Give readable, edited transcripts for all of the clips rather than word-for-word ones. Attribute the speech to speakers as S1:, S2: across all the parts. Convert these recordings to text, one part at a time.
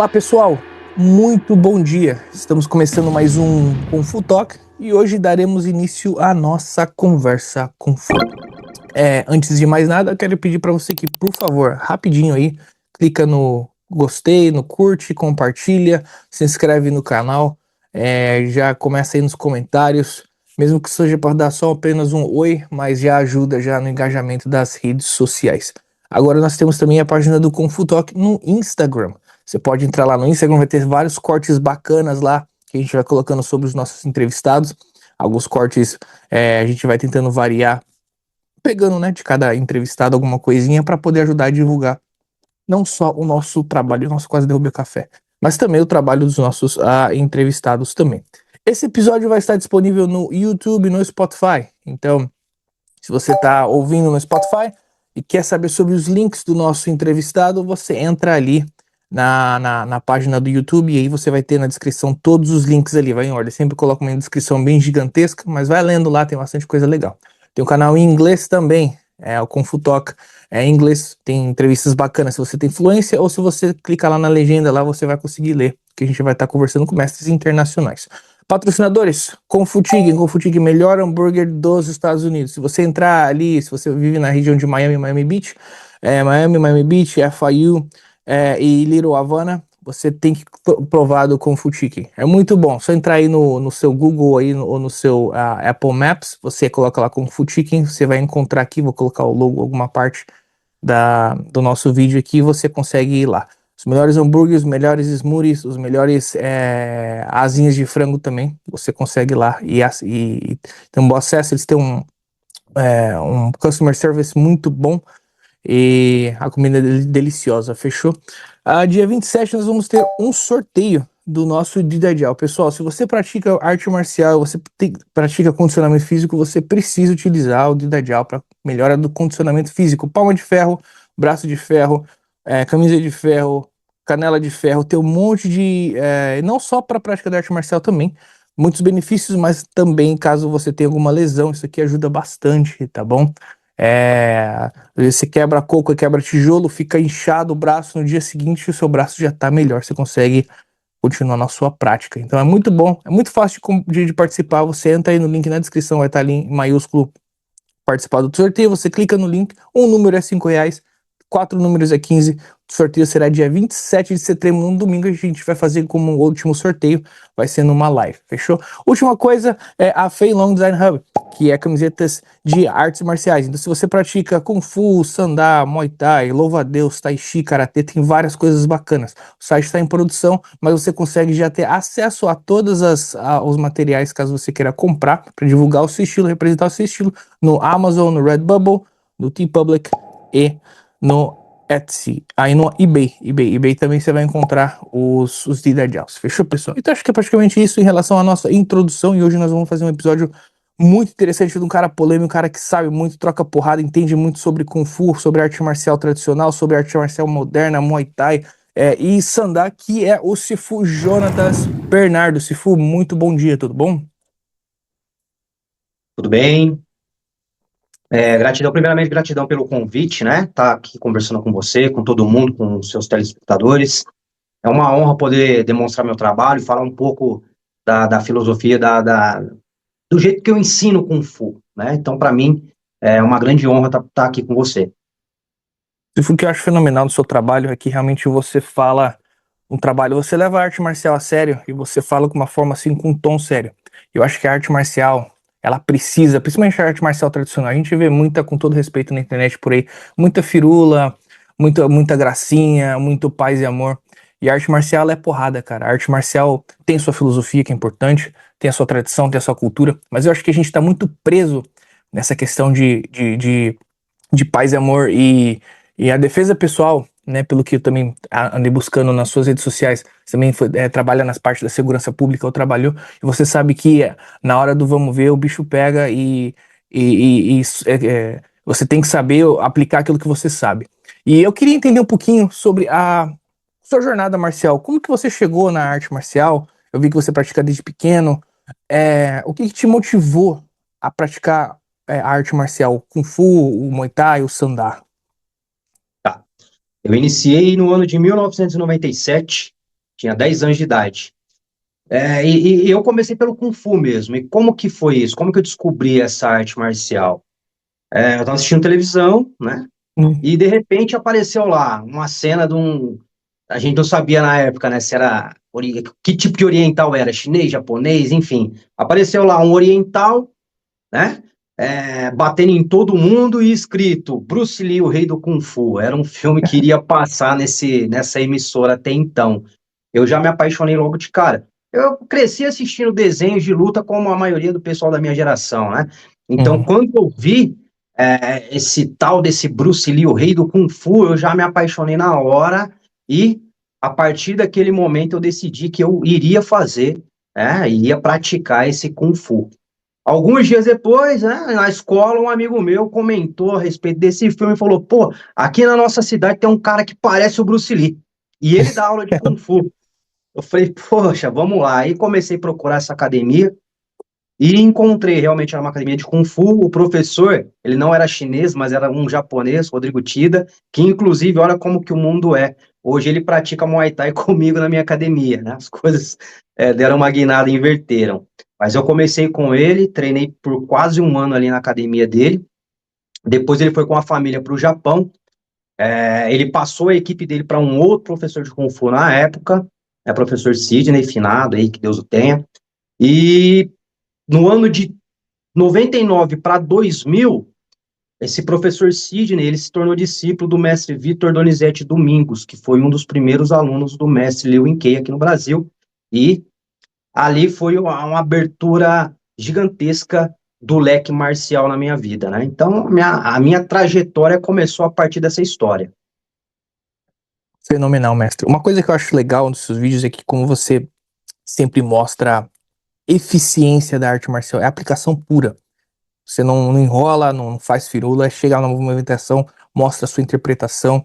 S1: Olá pessoal, muito bom dia. Estamos começando mais um Kung Fu Talk e hoje daremos início à nossa conversa Kung Fu. Antes de mais nada, eu quero pedir para você que, por favor, rapidinho aí, clica no gostei, no curte, compartilha, se inscreve no canal, já começa aí nos comentários, mesmo que seja para dar só apenas um oi, mas já ajuda já no engajamento das redes sociais. Agora nós temos também a página do Kung Fu Talk no Instagram. Você pode entrar lá no Instagram, vai ter vários cortes bacanas lá que a gente vai colocando sobre os nossos entrevistados. Alguns cortes a gente vai tentando variar, pegando, né, de cada entrevistado alguma coisinha para poder ajudar a divulgar não só o nosso trabalho, nosso quase derrubei o café, mas também o trabalho dos nossos entrevistados também. Esse episódio vai estar disponível no YouTube, no Spotify. Então, se você está ouvindo no Spotify e quer saber sobre os links do nosso entrevistado, você entra ali na página do YouTube e aí você vai ter na descrição todos os links ali, vai em ordem. Sempre coloco uma descrição bem gigantesca, mas vai lendo lá, tem bastante coisa legal. Tem um canal em inglês também, o Kung Fu Talk, em inglês, tem entrevistas bacanas se você tem fluência ou se você clicar lá na legenda, lá você vai conseguir ler, que a gente vai estar conversando com mestres internacionais. Patrocinadores, Kung Fu Tig, melhor hambúrguer dos Estados Unidos. Se você entrar ali, se você vive na região de Miami Beach, Miami Beach, FIU e Little Havana, você tem que provar do Kung Fu Tig. É muito bom. Só entrar aí no seu Google aí, ou no seu Apple Maps, você coloca lá Kung Fu Chicken, você vai encontrar aqui, vou colocar o logo, alguma parte do nosso vídeo aqui, você consegue ir lá. Os melhores hambúrgueres, os melhores smoothies, os melhores asinhas de frango também, você consegue ir lá e tem um bom acesso. Eles têm um customer service muito bom e a comida é deliciosa, fechou? Dia 27 nós vamos ter um sorteio do nosso Didadial. Pessoal, se você pratica arte marcial, você pratica condicionamento físico, você precisa utilizar o Didadial para melhora do condicionamento físico. Palma de ferro, braço de ferro, camisa de ferro, canela de ferro, tem um monte de... não só para a prática da arte marcial também, muitos benefícios, mas também caso você tenha alguma lesão, isso aqui ajuda bastante, tá bom? Você quebra coco, quebra tijolo, fica inchado o braço, no dia seguinte o seu braço já tá melhor, você consegue continuar na sua prática. Então é muito bom, é muito fácil de participar. Você entra aí no link na descrição, vai estar ali em maiúsculo participar do sorteio, você clica no link, um número é R$5, 4 números é 15. O sorteio será dia 27 de setembro, num domingo. A gente vai fazer como um último sorteio, vai ser numa live, fechou? Última coisa é a Fei Long Design Hub, que é camisetas de artes marciais. Então se você pratica Kung Fu, Sandá, Muay Thai, louva-a-Deus, Tai Chi, Karatê, tem várias coisas bacanas. O site está em produção, mas você consegue já ter acesso a todos os materiais, caso você queira comprar, para divulgar o seu estilo, representar o seu estilo, no Amazon, no Redbubble, no TeePublic e no Etsy, aí no eBay também você vai encontrar os Didadials, fechou, pessoal? Então acho que é praticamente isso em relação à nossa introdução, e hoje nós vamos fazer um episódio muito interessante de um cara polêmico, um cara que sabe muito, troca porrada, entende muito sobre Kung Fu, sobre arte marcial tradicional, sobre arte marcial moderna, Muay Thai e Sandá, que é o Sifu Jonatas Bernardo. Sifu, muito bom dia, tudo bom?
S2: Tudo bem? Gratidão, primeiramente, gratidão pelo convite, né? Tá aqui conversando com você, com todo mundo, com os seus telespectadores. É uma honra poder demonstrar meu trabalho, falar um pouco da filosofia, do jeito que eu ensino Kung Fu, né? Então, para mim, é uma grande honra estar aqui com você.
S1: Sifu, o que eu acho fenomenal do seu trabalho é que realmente você fala um trabalho, você leva a arte marcial a sério e você fala com uma forma assim, com um tom sério. Eu acho que a arte marcial, ela precisa, principalmente a arte marcial tradicional, a gente vê muita, com todo respeito na internet por aí, muita firula, muita gracinha, muito paz e amor. E a arte marcial ela é porrada, cara. A arte marcial tem sua filosofia que é importante, tem a sua tradição, tem a sua cultura, mas eu acho que a gente está muito preso nessa questão de paz e amor e a defesa pessoal, né, pelo que eu também andei buscando nas suas redes sociais, você também trabalha nas partes da segurança pública, ou trabalhou, e você sabe que na hora do vamos ver, o bicho pega você tem que saber aplicar aquilo que você sabe. E eu queria entender um pouquinho sobre a sua jornada marcial, como que você chegou na arte marcial? Eu vi que você pratica desde pequeno, o que te motivou a praticar a arte marcial, Kung Fu, o Muay Thai, o Sandá?
S2: Tá. Eu iniciei no ano de 1997, tinha 10 anos de idade. E eu comecei pelo Kung Fu mesmo. E como que foi isso? Como que eu descobri essa arte marcial? Eu estava assistindo televisão, né?
S1: Hum.
S2: E de repente apareceu lá uma cena de um. A gente não sabia na época, né? Se era. Que tipo de oriental era? Chinês, japonês, enfim. Apareceu lá um oriental, né? Batendo em todo mundo e escrito Bruce Lee, o rei do Kung Fu. Era um filme que iria passar nessa emissora até então. Eu já me apaixonei logo de cara. Eu cresci assistindo desenhos de luta como a maioria do pessoal da minha geração, né? Então,
S1: Uhum.
S2: quando eu vi esse tal desse Bruce Lee, o rei do Kung Fu, eu já me apaixonei na hora e a partir daquele momento eu decidi que eu iria fazer, iria praticar esse Kung Fu. Alguns dias depois, né, na escola, um amigo meu comentou a respeito desse filme e falou: pô, aqui na nossa cidade tem um cara que parece o Bruce Lee e ele dá aula de Kung Fu. Eu falei, poxa, vamos lá. Aí comecei a procurar essa academia e encontrei realmente era uma academia de Kung Fu. O professor, ele não era chinês, mas era um japonês, Rodrigo Tida, que inclusive, olha como que o mundo é. Hoje ele pratica Muay Thai comigo na minha academia, né? As coisas deram uma guinada e inverteram. Mas eu comecei com ele, treinei por quase um ano ali na academia dele. Depois ele foi com a família para o Japão. Ele passou a equipe dele para um outro professor de Kung Fu na época, professor Sidney, finado aí, que Deus o tenha. E no ano de 99 para 2000, esse professor Sidney, ele se tornou discípulo do mestre Vitor Donizete Domingos, que foi um dos primeiros alunos do mestre Lewin Kei aqui no Brasil. E ali foi uma abertura gigantesca do leque marcial na minha vida, né? Então, a minha trajetória começou a partir dessa história.
S1: Fenomenal, mestre. Uma coisa que eu acho legal nos seus vídeos é que, como você sempre mostra a eficiência da arte marcial, é a aplicação pura. Você não enrola, não faz firula, chega na movimentação, mostra a sua interpretação.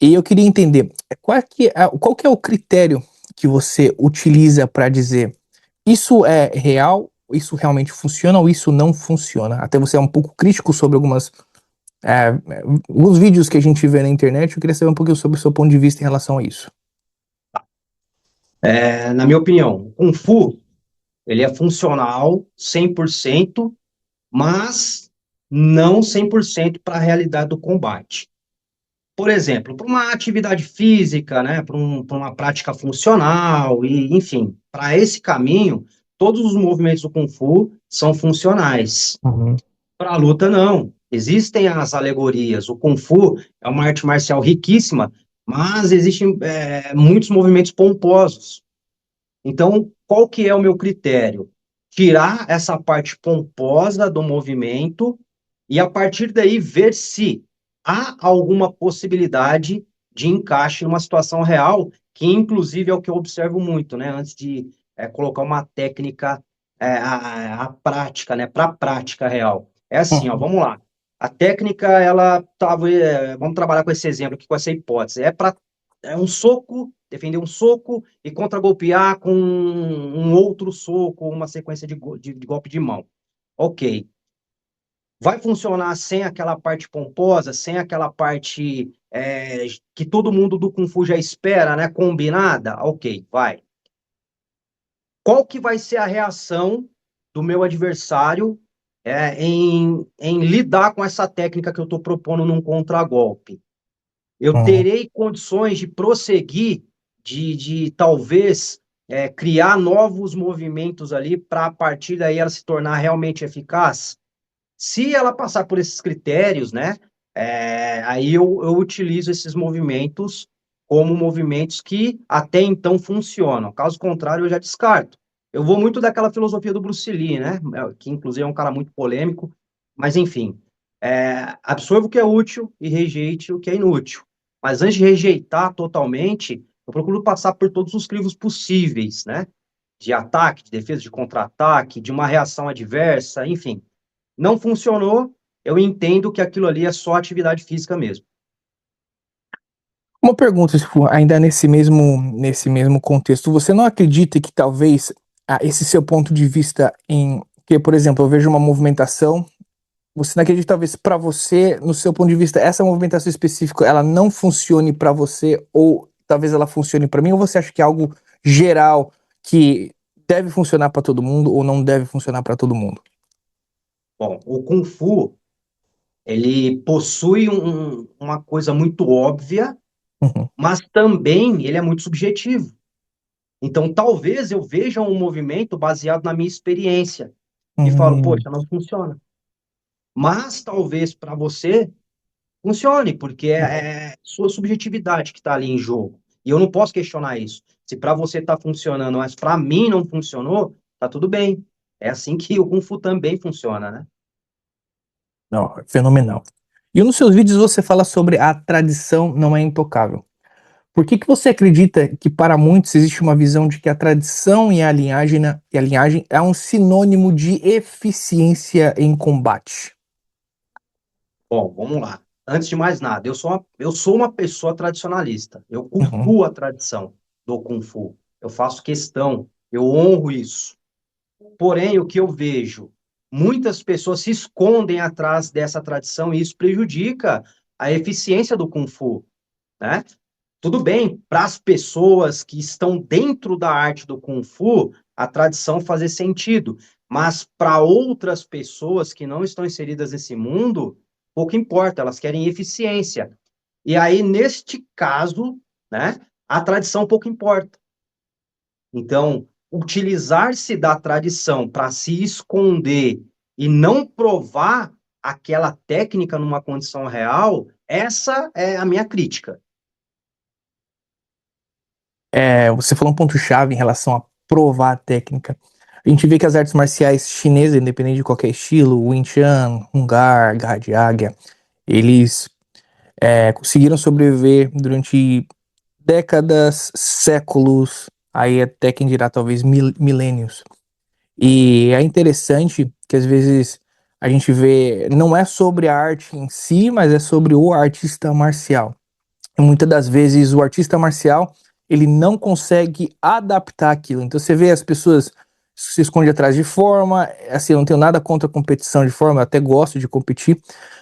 S1: E eu queria entender, qual que é o critério que você utiliza para dizer isso é real, isso realmente funciona ou isso não funciona? Até você é um pouco crítico sobre alguns vídeos que a gente vê na internet. Eu queria saber um pouquinho sobre o seu ponto de vista em relação a isso.
S2: Na minha opinião, o Kung Fu, ele é funcional 100%, mas não 100% para a realidade do combate. Por exemplo, para uma atividade física, né, para uma prática funcional, e, enfim, para esse caminho, todos os movimentos do Kung Fu são funcionais.
S1: Uhum.
S2: Para a luta, não. Existem as alegorias. O Kung Fu é uma arte marcial riquíssima, mas existem muitos movimentos pomposos. Então, qual que é o meu critério? Tirar essa parte pomposa do movimento e, a partir daí, ver se há alguma possibilidade de encaixe numa situação real, que, inclusive, é o que eu observo muito, né? Antes de colocar uma técnica à prática, né? Para a prática real. É assim, ó,
S1: Uhum.
S2: vamos lá. A técnica, ela tava, vamos trabalhar com esse exemplo aqui, com essa hipótese. É um soco, defender um soco e contragolpear com um outro soco, uma sequência de golpe de mão. Ok. Vai funcionar sem aquela parte pomposa, sem aquela parte que todo mundo do Kung Fu já espera, né? Combinada? Ok, vai. Qual que vai ser a reação do meu adversário em lidar com essa técnica que eu estou propondo num contragolpe? Eu
S1: Uhum.
S2: terei condições de prosseguir, de talvez criar novos movimentos ali para a partir daí ela se tornar realmente eficaz? Se ela passar por esses critérios, né, aí eu utilizo esses movimentos como movimentos que até então funcionam. Caso contrário, eu já descarto. Eu vou muito daquela filosofia do Bruce Lee, né, que inclusive é um cara muito polêmico, mas enfim, absorva o que é útil e rejeite o que é inútil. Mas antes de rejeitar totalmente, eu procuro passar por todos os crivos possíveis, né, de ataque, de defesa, de contra-ataque, de uma reação adversa, enfim. Não funcionou, eu entendo que aquilo ali é só atividade física mesmo.
S1: Uma pergunta, tipo, ainda nesse mesmo contexto, você não acredita que talvez esse seu ponto de vista que, por exemplo, eu vejo uma movimentação, você não acredita talvez para você, no seu ponto de vista, essa movimentação específica, ela não funcione para você ou talvez ela funcione para mim, ou você acha que é algo geral que deve funcionar para todo mundo ou não deve funcionar para todo mundo?
S2: Bom, o Kung Fu, ele possui uma coisa muito óbvia,
S1: Uhum,
S2: mas também ele é muito subjetivo. Então, talvez eu veja um movimento baseado na minha experiência e falo,
S1: uhum,
S2: poxa, não funciona. Mas talvez para você funcione, porque é sua subjetividade que está ali em jogo. E eu não posso questionar isso. Se para você está funcionando, mas para mim não funcionou, tá tudo bem. É assim que o Kung Fu também funciona, né?
S1: não, fenomenal. E nos seus vídeos você fala sobre a tradição não é intocável. Por que que você acredita que para muitos existe uma visão de que a tradição e a linhagem é um sinônimo de eficiência em combate?
S2: Bom, vamos lá. Antes de mais nada, eu sou uma pessoa tradicionalista. Eu
S1: Uhum.
S2: cultuo a tradição do Kung Fu. Eu faço questão, eu honro isso. Porém, o que eu vejo, muitas pessoas se escondem atrás dessa tradição e isso prejudica a eficiência do Kung Fu, né? Tudo bem, para as pessoas que estão dentro da arte do Kung Fu, a tradição fazer sentido, mas para outras pessoas que não estão inseridas nesse mundo, pouco importa, elas querem eficiência. E aí, neste caso, né, a tradição pouco importa. Então, utilizar-se da tradição para se esconder e não provar aquela técnica numa condição real, essa é a minha crítica.
S1: Você falou um ponto-chave em relação a provar a técnica. A gente vê que as artes marciais chinesas, independente de qualquer estilo, Wing Chun, Hungar, Garra de Águia, eles conseguiram sobreviver durante décadas, séculos, aí até quem dirá talvez milênios. E é interessante que às vezes a gente vê, não é sobre a arte em si, mas é sobre o artista marcial. E muitas das vezes o artista marcial, ele não consegue adaptar aquilo. Então você vê as pessoas se escondem atrás de forma, assim, eu não tenho nada contra a competição de forma, eu até gosto de competir,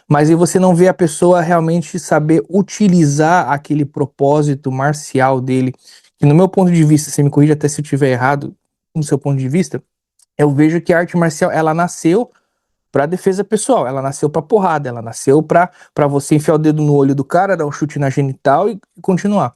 S1: mas aí você não vê a pessoa realmente saber utilizar aquele propósito marcial dele, que no meu ponto de vista, você me corrija até se eu estiver errado no seu ponto de vista, eu vejo que a arte marcial, ela nasceu para defesa pessoal, ela nasceu para porrada, ela nasceu para você enfiar o dedo no olho do cara, dar um chute na genital e continuar.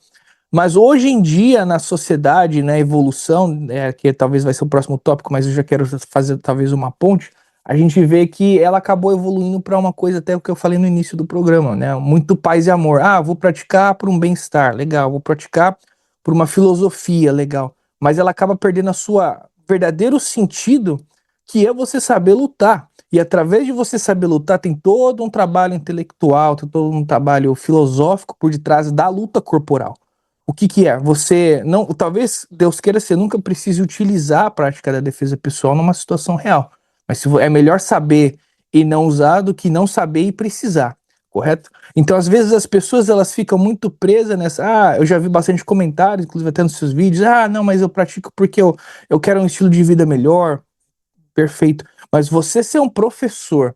S1: Mas hoje em dia, na sociedade, na evolução, que talvez vai ser o próximo tópico, mas eu já quero fazer talvez uma ponte, a gente vê que ela acabou evoluindo para uma coisa até o que eu falei no início do programa, né? Muito paz e amor. Ah, vou praticar por um bem-estar, legal. Vou praticar por uma filosofia, legal. Mas ela acaba perdendo a sua verdadeiro sentido, que é você saber lutar. E através de você saber lutar, tem todo um trabalho intelectual, tem todo um trabalho filosófico por detrás da luta corporal. O que que é? Você não, talvez Deus queira você nunca precise utilizar a prática da defesa pessoal numa situação real. Mas é melhor saber e não usar do que não saber e precisar, correto? Então, às vezes as pessoas elas ficam muito presas nessa. Ah, eu já vi bastante comentários, inclusive até nos seus vídeos. Ah, não, mas eu pratico porque eu quero um estilo de vida melhor. Perfeito. Mas você ser um professor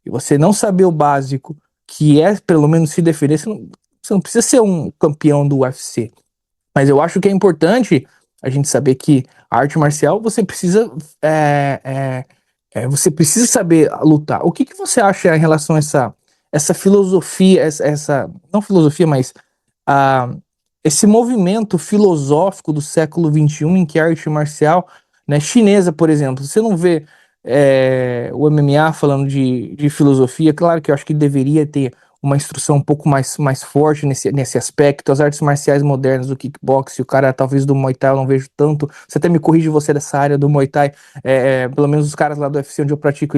S1: e você não saber o básico, que é pelo menos se defender, você não precisa ser um campeão do UFC. Mas eu acho que é importante a gente saber que a arte marcial você precisa você precisa saber lutar. O que que você acha em relação a essa filosofia, não filosofia, mas a, esse movimento filosófico do século XXI em que a arte marcial, né, chinesa, por exemplo, você não vê o MMA falando de filosofia, claro que eu acho que deveria ter uma instrução um pouco mais forte nesse aspecto, as artes marciais modernas do kickbox, o cara talvez do Muay Thai eu não vejo tanto, você até me corrige você dessa área do Muay Thai, pelo menos os caras lá do UFC onde eu pratico,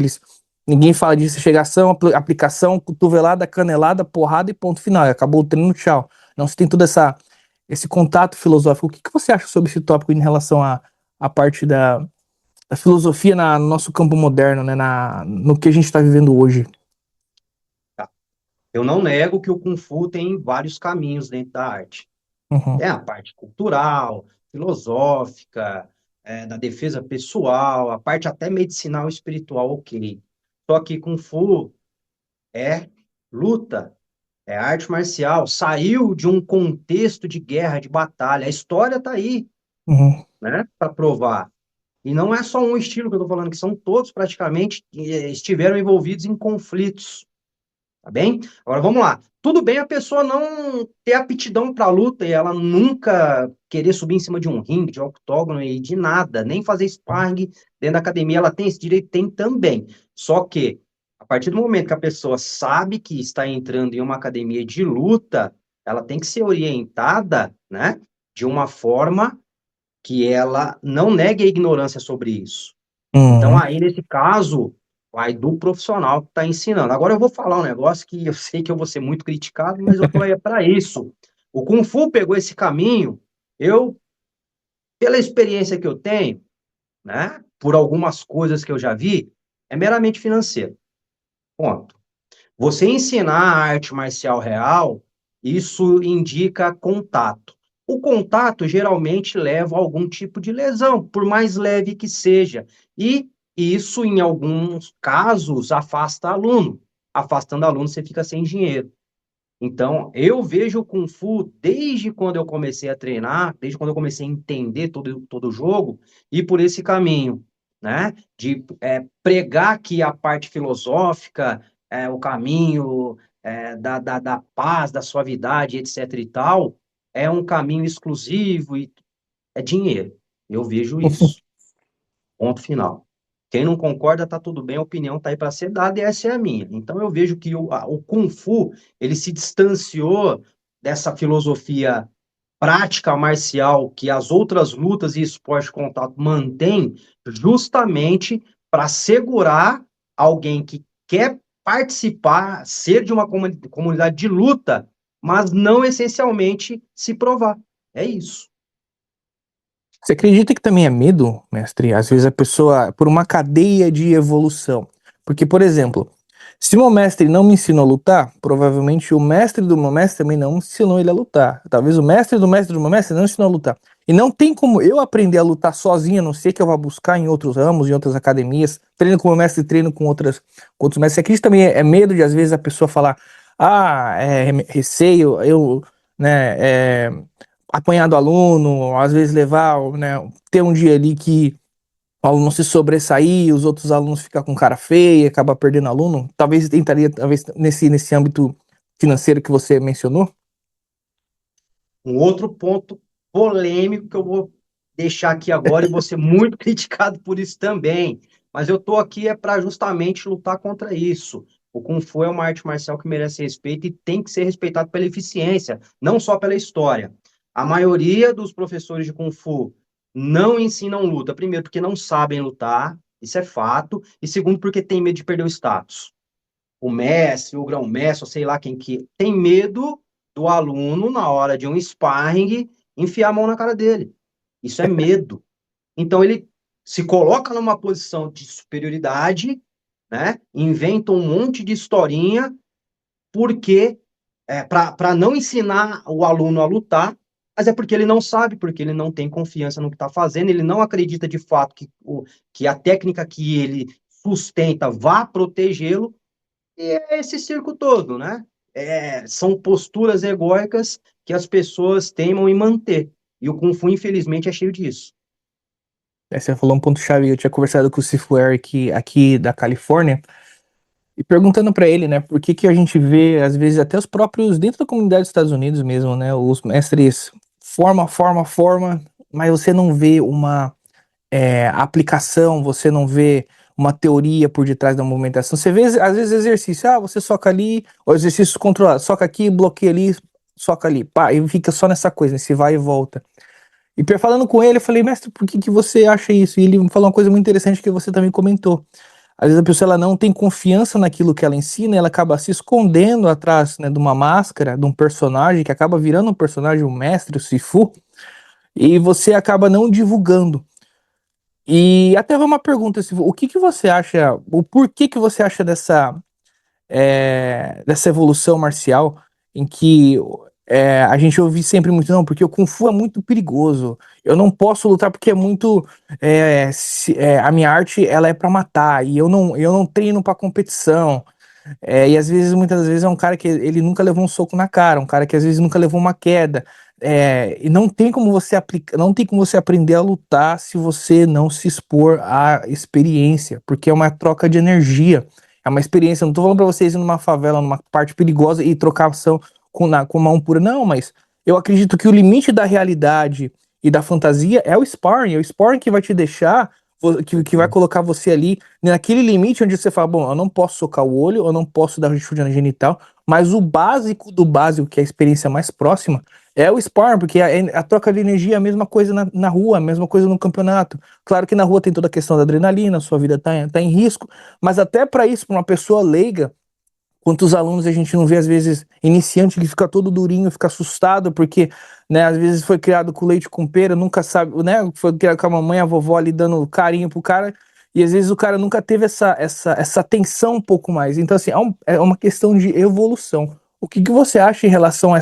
S1: ninguém fala disso, chegação, aplicação, cotovelada, canelada, porrada e ponto final, acabou o treino, tchau. Não se tem todo esse contato filosófico. O que que você acha sobre esse tópico em relação à parte da filosofia no nosso campo moderno, né, no que a gente está vivendo hoje?
S2: Tá? Eu não nego que o Kung Fu tem vários caminhos dentro da arte.
S1: Uhum,
S2: Tem a parte cultural, filosófica, da defesa pessoal, a parte até medicinal e espiritual, ok. Só que Kung Fu é luta, é arte marcial, saiu de um contexto de guerra, de batalha. A história está aí.
S1: Uhum.
S2: né, para provar. E não é só um estilo que eu estou falando, que são todos praticamente estiveram envolvidos em conflitos. Tá bem? Agora vamos lá. Tudo bem a pessoa não ter aptidão para luta e ela nunca querer subir em cima de um ringue, de um octógono e de nada, nem fazer sparring dentro da academia, ela tem esse direito, tem também. Só que, a partir do momento que a pessoa sabe que está entrando em uma academia de luta, ela tem que ser orientada, né, de uma forma que ela não negue a ignorância sobre isso. Então,
S1: Uhum.
S2: aí, nesse caso, vai do profissional que está ensinando. Agora, eu vou falar um negócio que eu sei que eu vou ser muito criticado, mas eu estou aí para isso. O Kung Fu pegou esse caminho, eu, pela experiência que eu tenho, né, por algumas coisas que eu já vi, é meramente financeiro. Ponto. Você ensinar a arte marcial real, isso indica contato. O contato geralmente leva a algum tipo de lesão, por mais leve que seja. E isso, em alguns casos, afasta aluno. Afastando aluno, você fica sem dinheiro. Então, eu vejo o Kung Fu desde quando eu comecei a treinar, desde quando eu comecei a entender todo o jogo, e por esse caminho, né? De pregar que a parte filosófica, o caminho da paz, da suavidade, etc. e tal, é um caminho exclusivo e é dinheiro. Eu vejo isso. Ponto final. Quem não concorda, tá tudo bem, a opinião tá aí para ser dada e essa é a minha. Então eu vejo que o Kung Fu, ele se distanciou dessa filosofia prática marcial que as outras lutas e esporte de contato mantêm, justamente para segurar alguém que quer participar, ser de uma comunidade de luta, mas não essencialmente se provar. É isso.
S1: Você acredita que também é medo, mestre? Às vezes a pessoa, por uma cadeia de evolução. Porque, por exemplo, se o meu mestre não me ensinou a lutar, provavelmente o mestre do meu mestre também não ensinou ele a lutar. Talvez o mestre do meu mestre não ensinou a lutar. E não tem como eu aprender a lutar sozinho, a não ser que eu vá buscar em outros ramos, em outras academias, treino com o meu mestre, treino com outros mestres. Você acredita também medo de, às vezes, a pessoa falar, receio, né, apanhar do aluno, às vezes levar, né, ter um dia ali que o aluno se sobressair, os outros alunos ficar com cara feia, acabar perdendo aluno, talvez tentaria, talvez nesse âmbito financeiro que você mencionou.
S2: Um outro ponto polêmico que eu vou deixar aqui agora e vou ser muito criticado por isso também. Mas eu estou aqui para justamente lutar contra isso. O Kung Fu é uma arte marcial que merece respeito e tem que ser respeitado pela eficiência, não só pela história. A maioria dos professores de Kung Fu não ensinam luta. Primeiro, porque não sabem lutar, isso é fato. E segundo, porque tem medo de perder o status. O mestre, o grão-mestre, ou sei lá quem que tem medo do aluno, na hora de um sparring, enfiar a mão na cara dele. Isso é medo. Então ele se coloca numa posição de superioridade, né? Inventa um monte de historinha, porque para não ensinar o aluno a lutar, mas é porque ele não sabe, porque ele não tem confiança no que está fazendo, ele não acredita de fato que a técnica que ele sustenta vá protegê-lo, e é esse circo todo, né? São posturas egóicas que as pessoas teimam em manter. E o Kung Fu, infelizmente, é cheio disso.
S1: Você falou um ponto-chave, eu tinha conversado com o Sifu Eric aqui da Califórnia, e perguntando pra ele, né, por que que a gente vê, às vezes, até os próprios, dentro da comunidade dos Estados Unidos mesmo, né, os mestres forma, mas você não vê uma aplicação, você não vê uma teoria por detrás da movimentação. Você vê, às vezes, exercício, você soca ali, ou exercício controlado, soca aqui, bloqueia ali, soca ali, pá, e fica só nessa coisa, nesse vai e volta. E falando com ele, eu falei, mestre, por que que você acha isso? E ele me falou uma coisa muito interessante que você também comentou. Às vezes a pessoa ela não tem confiança naquilo que ela ensina, ela acaba se escondendo atrás, né, de uma máscara, de um personagem que acaba virando um personagem, o mestre, o Sifu, e você acaba não divulgando. E até uma pergunta, Sifu, o que que você acha, o porquê que você acha dessa evolução marcial em que a gente ouve sempre muito, não, porque o Kung Fu é muito perigoso. Eu não posso lutar porque é muito. A minha arte ela é para matar e eu não treino para competição. E às vezes, muitas vezes, é um cara que ele nunca levou um soco na cara, um cara que às vezes nunca levou uma queda. e não tem como você aplicar, não tem como você aprender a lutar se você não se expor à experiência, porque é uma troca de energia, é uma experiência. Eu não tô falando pra vocês ir numa favela, numa parte perigosa e trocar ação com mão pura, não, mas eu acredito que o limite da realidade e da fantasia é o sparring que vai te deixar, que vai colocar você ali naquele limite onde você fala, bom, eu não posso socar o olho, eu não posso dar chute na genital, mas o básico do básico, que é a experiência mais próxima, é o sparring, porque a troca de energia é a mesma coisa na rua, a mesma coisa no campeonato. Claro que na rua tem toda a questão da adrenalina, sua vida tá em risco, mas até para isso, para uma pessoa leiga, quantos alunos a gente não vê, às vezes, iniciante que fica todo durinho, fica assustado, porque, né, às vezes foi criado com leite com pera, nunca sabe, né, foi criado com a mamãe, a vovó ali dando carinho pro cara, e às vezes o cara nunca teve essa atenção um pouco mais. Então, assim, é uma questão de evolução. O que que você acha em relação a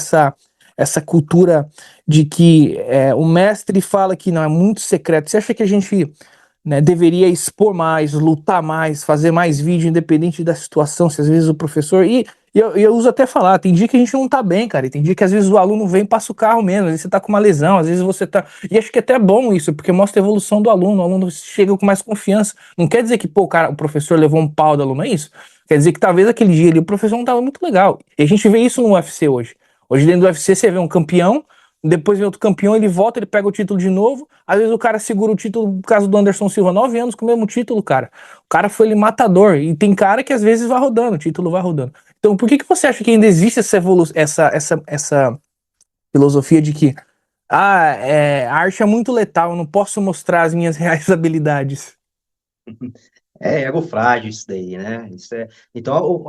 S1: essa cultura de que o mestre fala que não é muito secreto? Você acha que a gente, né, deveria expor mais, lutar mais, fazer mais vídeo, independente da situação, se às vezes o professor. E eu uso até falar, tem dia que a gente não tá bem, cara, e tem dia que às vezes o aluno vem e passa o carro mesmo, às vezes você tá com uma lesão, às vezes você tá. E acho que é até bom isso, porque mostra a evolução do aluno, o aluno chega com mais confiança. Não quer dizer que, pô, cara, o professor levou um pau do aluno, é isso? Quer dizer que talvez aquele dia ali o professor não tava muito legal. E a gente vê isso no UFC hoje. Hoje dentro do UFC você vê um campeão. Depois vem outro campeão, ele volta, ele pega o título de novo. Às vezes o cara segura o título, no caso do Anderson Silva, 9 anos com o mesmo título, cara. O cara foi ele matador. E tem cara que às vezes vai rodando, o título vai rodando. Então, por que que você acha que ainda existe essa filosofia de que a arte é muito letal, eu não posso mostrar as minhas reais habilidades?
S2: É ego frágil isso daí, né? Isso é... Então,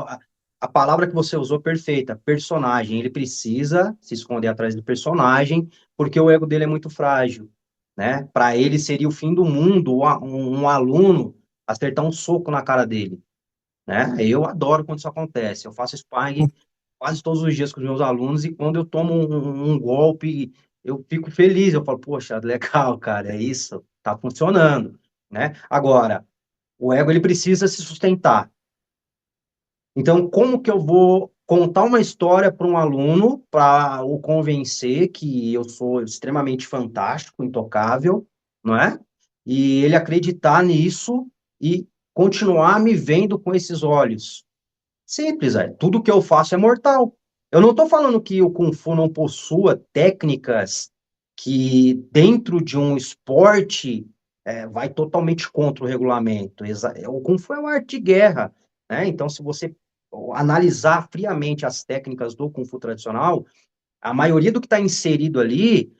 S2: a palavra que você usou perfeita, personagem. Ele precisa se esconder atrás do personagem, porque o ego dele é muito frágil, né? Para ele seria o fim do mundo um aluno acertar um soco na cara dele, né? Eu adoro quando isso acontece. Eu faço sparring quase todos os dias com os meus alunos e quando eu tomo um golpe, eu fico feliz. Eu falo, poxa, legal, cara, é isso, tá funcionando, né? Agora, o ego ele precisa se sustentar. Então, como que eu vou contar uma história para um aluno para o convencer que eu sou extremamente fantástico, intocável, não é? E ele acreditar nisso e continuar me vendo com esses olhos. Simples, é. Tudo que eu faço é mortal. Eu não estou falando que o Kung Fu não possua técnicas que, dentro de um esporte, vai totalmente contra o regulamento. O Kung Fu é uma arte de guerra, né? Então, se você analisar friamente as técnicas do Kung Fu tradicional, a maioria do que está inserido ali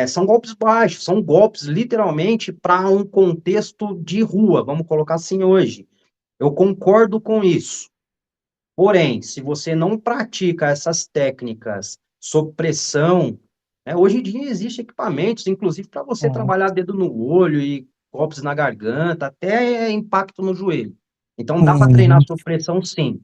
S2: são golpes baixos, são golpes literalmente para um contexto de rua, vamos colocar assim hoje. Eu concordo com isso. Porém, se você não pratica essas técnicas sob pressão, hoje em dia existem equipamentos, inclusive para você
S1: Hum,
S2: trabalhar dedo no olho e golpes na garganta, até impacto no joelho. Então, dá para treinar
S1: uhum.
S2: sob pressão, sim.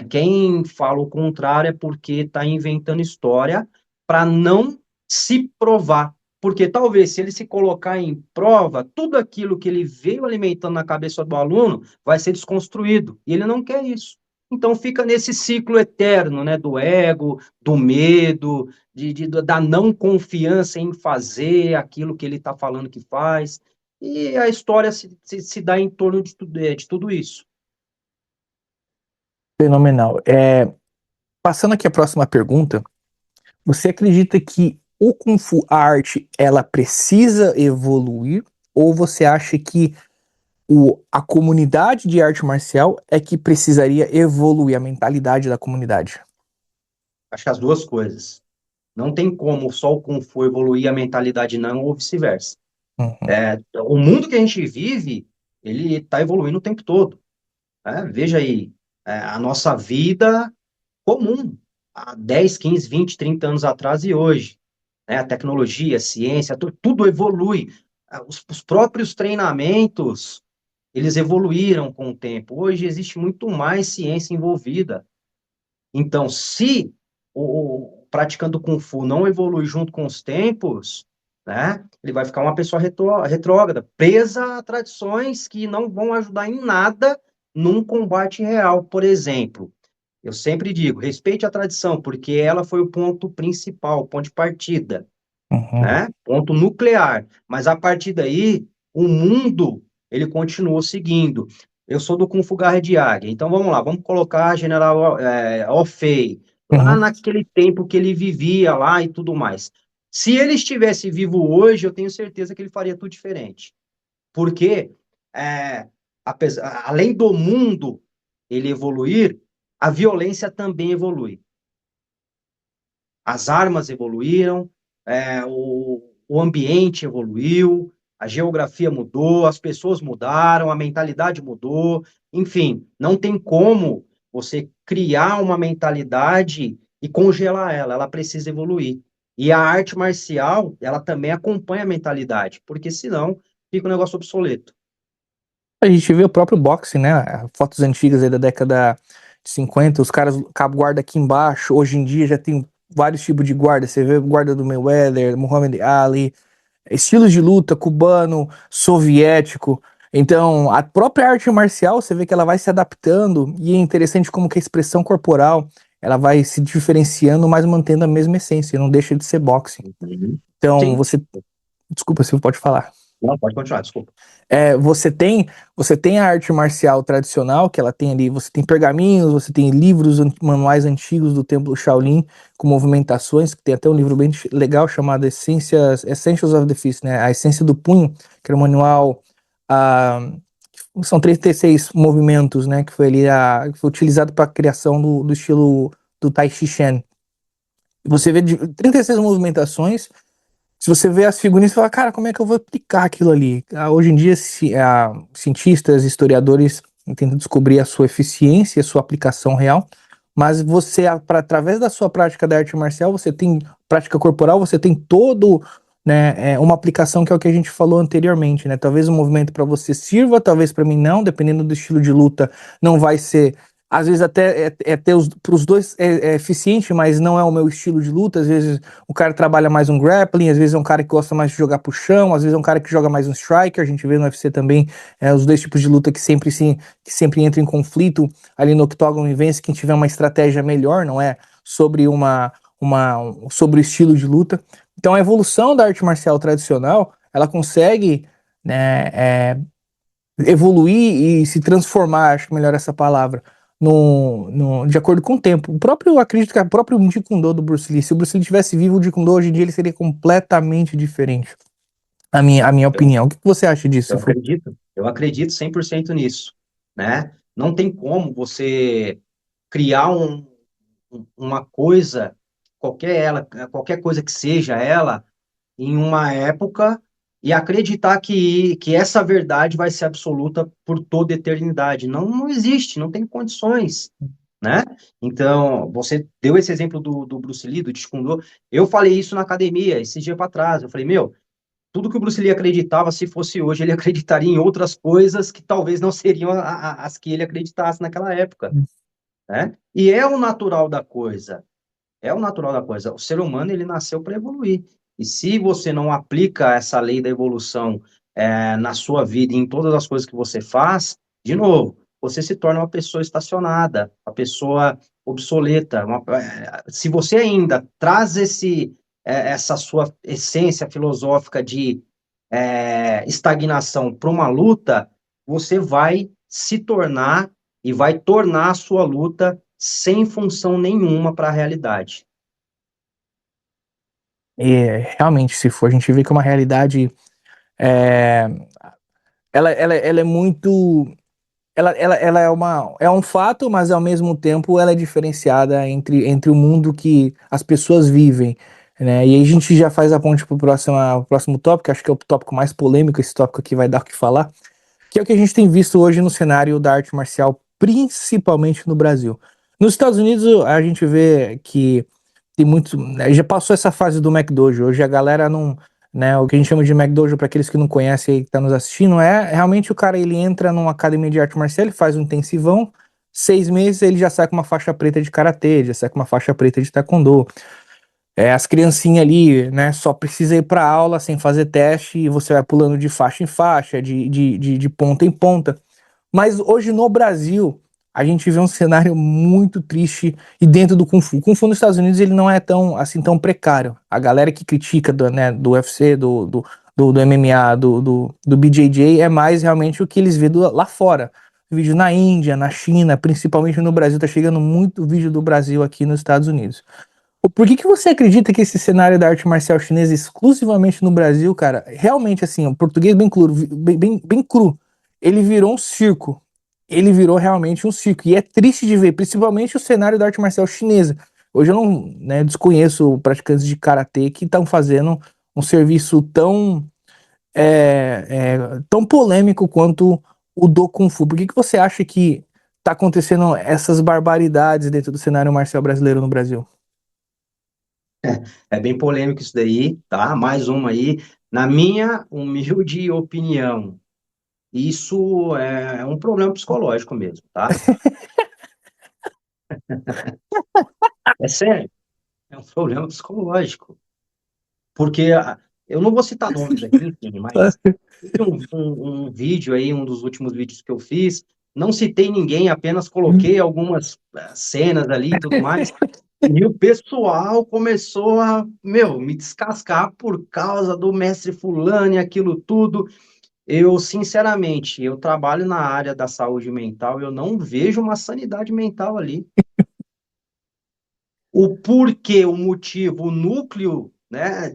S2: Quem fala o contrário é porque está inventando história para não se provar. Porque talvez, se ele se colocar em prova, tudo aquilo que ele veio alimentando na cabeça do aluno vai ser desconstruído. E ele não quer isso. Então fica nesse ciclo eterno, né, do ego, do medo, da não confiança em fazer aquilo que ele está falando que faz. E a história se dá em torno de tudo isso.
S1: Fenomenal. Passando aqui a próxima pergunta, você acredita que o Kung Fu a arte ela precisa evoluir ou você acha que a comunidade de arte marcial é que precisaria evoluir a mentalidade da comunidade?
S2: Acho que as duas coisas. Não tem como só o Kung Fu evoluir a mentalidade não, ou vice-versa.
S1: Uhum.
S2: O mundo que a gente vive, ele está evoluindo o tempo todo. Veja aí, a nossa vida comum, há 10, 15, 20, 30 anos atrás e hoje. A tecnologia, a ciência, tudo evolui. Os próprios treinamentos, eles evoluíram com o tempo. Hoje existe muito mais ciência envolvida. Então, se o praticando Kung Fu não evolui junto com os tempos, né, ele vai ficar uma pessoa retrógrada, presa a tradições que não vão ajudar em nada num combate real. Por exemplo, eu sempre digo, respeite a tradição, porque ela foi o ponto principal, o ponto de partida.
S1: Uhum.
S2: né? Ponto nuclear. Mas a partir daí, o mundo ele continuou seguindo. Eu sou do Kung Fu Garra de Águia, então vamos lá, vamos colocar General Orfei, lá
S1: Uhum.
S2: naquele tempo que ele vivia lá e tudo mais. Se ele estivesse vivo hoje, eu tenho certeza que ele faria tudo diferente. Porque, é, além do mundo ele evoluir, a violência também evolui. As armas evoluíram, o ambiente evoluiu, a geografia mudou, as pessoas mudaram, a mentalidade mudou. Enfim, não tem como você criar uma mentalidade e congelar ela, ela precisa evoluir. E a arte marcial, ela também acompanha a mentalidade, porque senão fica um negócio obsoleto.
S1: A gente vê o próprio boxe, né? Fotos antigas aí da década de 50, os caras, cabo guarda aqui embaixo. Hoje em dia já tem vários tipos de guarda. Você vê guarda do Mayweather, Muhammad Ali, estilos de luta cubano, soviético. Então, a própria arte marcial, você vê que ela vai se adaptando e é interessante como que a expressão corporal, ela vai se diferenciando, mas mantendo a mesma essência, não deixa de ser boxe.
S2: Uhum.
S1: Então,
S2: Sim.
S1: você, desculpa, você pode falar.
S2: Não, pode continuar, desculpa.
S1: É, você tem a arte marcial tradicional, que ela tem ali, você tem pergaminhos, você tem livros, manuais antigos do Templo Shaolin, com movimentações, que tem até um livro bem legal chamado Essentials of the Fist, né? A Essência do Punho, que era um manual, ah, são 36 movimentos, né? Que foi ali, que foi utilizado para a criação do estilo do Tai Chi Chuan. Você vê 36 movimentações. Se você vê as figurinhas, você fala, cara, como é que eu vou aplicar aquilo ali? Hoje em dia, cientistas, historiadores tentam descobrir a sua eficiência, a sua aplicação real, mas você, através da sua prática da arte marcial, você tem prática corporal, você tem todo, né, uma aplicação que é o que a gente falou anteriormente, né? Talvez o movimento para você sirva, talvez para mim não, dependendo do estilo de luta, não vai ser. Às vezes até para os dois é eficiente, mas não é o meu estilo de luta. Às vezes o cara trabalha mais um grappling, às vezes é um cara que gosta mais de jogar pro chão, às vezes é um cara que joga mais um striker. A gente vê no UFC também os dois tipos de luta que sempre entram em conflito ali no octógono e vence quem tiver uma estratégia melhor, não é sobre o estilo de luta. Então a evolução da arte marcial tradicional, ela consegue, né, evoluir e se transformar, acho que melhor essa palavra, de acordo com o tempo. Eu acredito que o próprio Jeet Kune Do do Bruce Lee, se o Bruce Lee tivesse vivo, o Jeet Kune Do hoje em dia ele seria completamente diferente. A minha opinião. O que você acha disso, Fu?
S2: Eu acredito 100% nisso, né? Não tem como você criar uma coisa, qualquer coisa que seja ela, em uma época e acreditar que essa verdade vai ser absoluta por toda a eternidade. Não, não existe, não tem condições, né? Então, você deu esse exemplo do Bruce Lee, do Jeet Kune Do. Eu falei isso na academia, esse dia para trás. Eu falei, meu, tudo que o Bruce Lee acreditava, se fosse hoje, ele acreditaria em outras coisas que talvez não seriam as que ele acreditasse naquela época, né? E é o natural da coisa. É o natural da coisa. O ser humano, ele nasceu para evoluir. E se você não aplica essa lei da evolução na sua vida e em todas as coisas que você faz, de novo, você se torna uma pessoa estacionada, uma pessoa obsoleta. Se você ainda traz essa sua essência filosófica de estagnação para uma luta, você vai se tornar e vai tornar a sua luta sem função nenhuma para a realidade.
S1: E realmente, se for, a gente vê que é uma realidade. é, ela é muito. Ela é um fato, mas ao mesmo tempo ela é diferenciada entre o mundo que as pessoas vivem, né? E aí a gente já faz a ponte para o próximo tópico, acho que é o tópico mais polêmico, esse tópico aqui vai dar o que falar, que é o que a gente tem visto hoje no cenário da arte marcial, principalmente no Brasil. Nos Estados Unidos, a gente vê que tem muito, né, já passou essa fase do McDojo. Hoje a galera não, né, o que a gente chama de McDojo para aqueles que não conhecem e que tá nos assistindo é realmente o cara ele entra numa academia de arte marcial, ele faz um intensivão, 6 meses ele já sai com uma faixa preta de karatê, já sai com uma faixa preta de taekwondo. As criancinhas ali, né, só precisa ir para aula sem fazer teste e você vai pulando de faixa em faixa, de ponta em ponta. Mas hoje no Brasil, a gente vê um cenário muito triste e dentro do Kung Fu. O Kung Fu nos Estados Unidos ele não é tão assim tão precário. A galera que critica do UFC, do MMA, do BJJ é mais realmente o que eles vê lá fora. Vídeo na Índia, na China, principalmente no Brasil, tá chegando muito vídeo do Brasil aqui nos Estados Unidos. Por que que você acredita que esse cenário da arte marcial chinesa exclusivamente no Brasil, cara, realmente assim, o português bem cru, bem cru, ele virou um circo. Ele virou realmente um circo. E é triste de ver, principalmente o cenário da arte marcial chinesa. Hoje eu não, né, desconheço praticantes de karatê que estão fazendo um serviço tão polêmico quanto o do Kung Fu. Por que que você acha que tá acontecendo essas barbaridades dentro do cenário marcial brasileiro no Brasil?
S2: É bem polêmico isso daí, tá? Mais uma aí. Na minha humilde opinião, isso é um problema psicológico mesmo, tá? É sério, é um problema psicológico. Porque eu não vou citar nomes aqui, enfim, mas teve um vídeo aí, um dos últimos vídeos que eu fiz, não citei ninguém, apenas coloquei algumas cenas ali e tudo mais, e o pessoal começou a, meu, me descascar por causa do mestre fulano e aquilo tudo. Eu, sinceramente, eu trabalho na área da saúde mental, eu não vejo uma sanidade mental ali. O porquê, o motivo, o núcleo, né,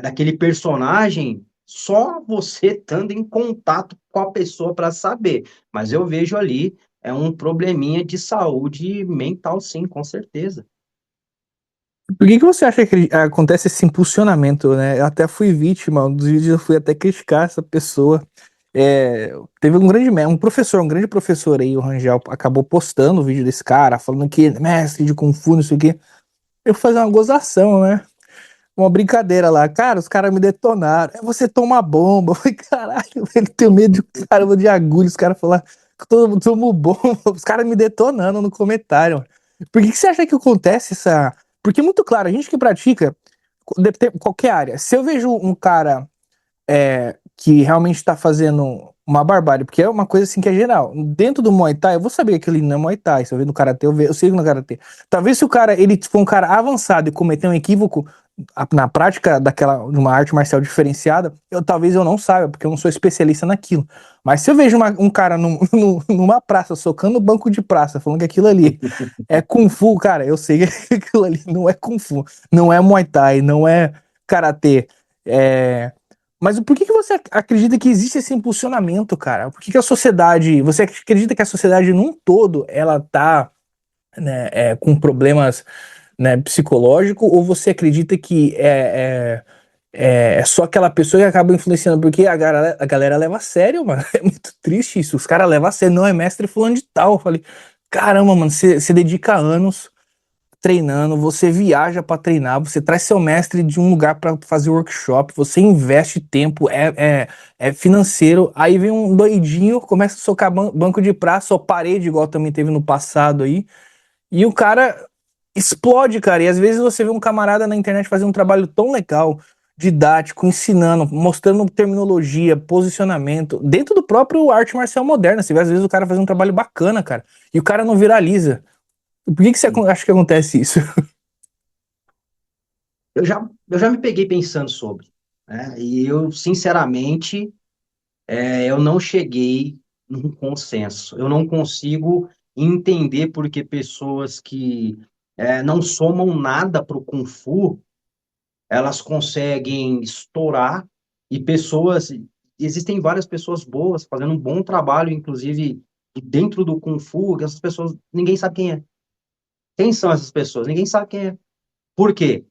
S2: daquele personagem, só você estando em contato com a pessoa para saber. Mas eu vejo ali um probleminha de saúde mental, sim, com certeza.
S1: Por que que você acha que acontece esse impulsionamento, né? Eu até fui vítima, um dos vídeos eu fui até criticar essa pessoa. Teve um grande professor aí, o Rangel, acabou postando o vídeo desse cara, falando que mestre de Kung Fu, não sei o quê. Eu fui fazer uma gozação, né? Uma brincadeira lá. Cara, os caras me detonaram. Você toma bomba. Eu falei, caralho, ele tem medo de um caramba de agulha. Os caras falaram que todo mundo toma bomba. Os caras me detonando no comentário. Por que que você acha que acontece essa. Porque é muito claro, a gente que pratica qualquer área. Se eu vejo um cara que realmente está fazendo uma barbárie, porque é uma coisa assim que é geral. Dentro do Muay Thai, eu vou saber que ele não é Muay Thai. Se eu ver no Karatê, eu sei que no Karatê. Talvez se o cara, ele for um cara avançado e cometer um equívoco na prática de uma arte marcial diferenciada, talvez eu não saiba, porque eu não sou especialista naquilo. Mas se eu vejo um cara numa praça, socando banco de praça, falando que aquilo ali é Kung Fu, cara, eu sei que aquilo ali não é Kung Fu, não é Muay Thai, não é Karatê. É, mas por que que você acredita que existe esse impulsionamento, cara? Por que que a sociedade, você acredita que a sociedade num todo, ela tá, né, com problemas, né, psicológicos, ou você acredita que é só aquela pessoa que acaba influenciando? Porque a galera leva a sério, mano. É muito triste isso. Os caras levam a sério, não é mestre fulano de tal. Eu falei, caramba, mano, você dedica anos treinando, você viaja para treinar, você traz seu mestre de um lugar para fazer workshop, você investe tempo, é financeiro. Aí vem um doidinho, começa a socar banco de praça ou parede, igual também teve no passado aí, e o cara explode, cara. E às vezes você vê um camarada na internet fazer um trabalho tão legal, didático, ensinando, mostrando terminologia, posicionamento, dentro do próprio arte marcial moderna. Você vê às vezes o cara faz um trabalho bacana, cara, e o cara não viraliza. Por que que você acha que acontece isso?
S2: Eu já me peguei pensando sobre, né? E eu, sinceramente, eu não cheguei num consenso. Eu não consigo entender porque pessoas que não somam nada para o Kung Fu, elas conseguem estourar e existem várias pessoas boas fazendo um bom trabalho, inclusive dentro do Kung Fu, que essas pessoas, ninguém sabe quem é. Quem são essas pessoas? Ninguém sabe quem é. Por quê?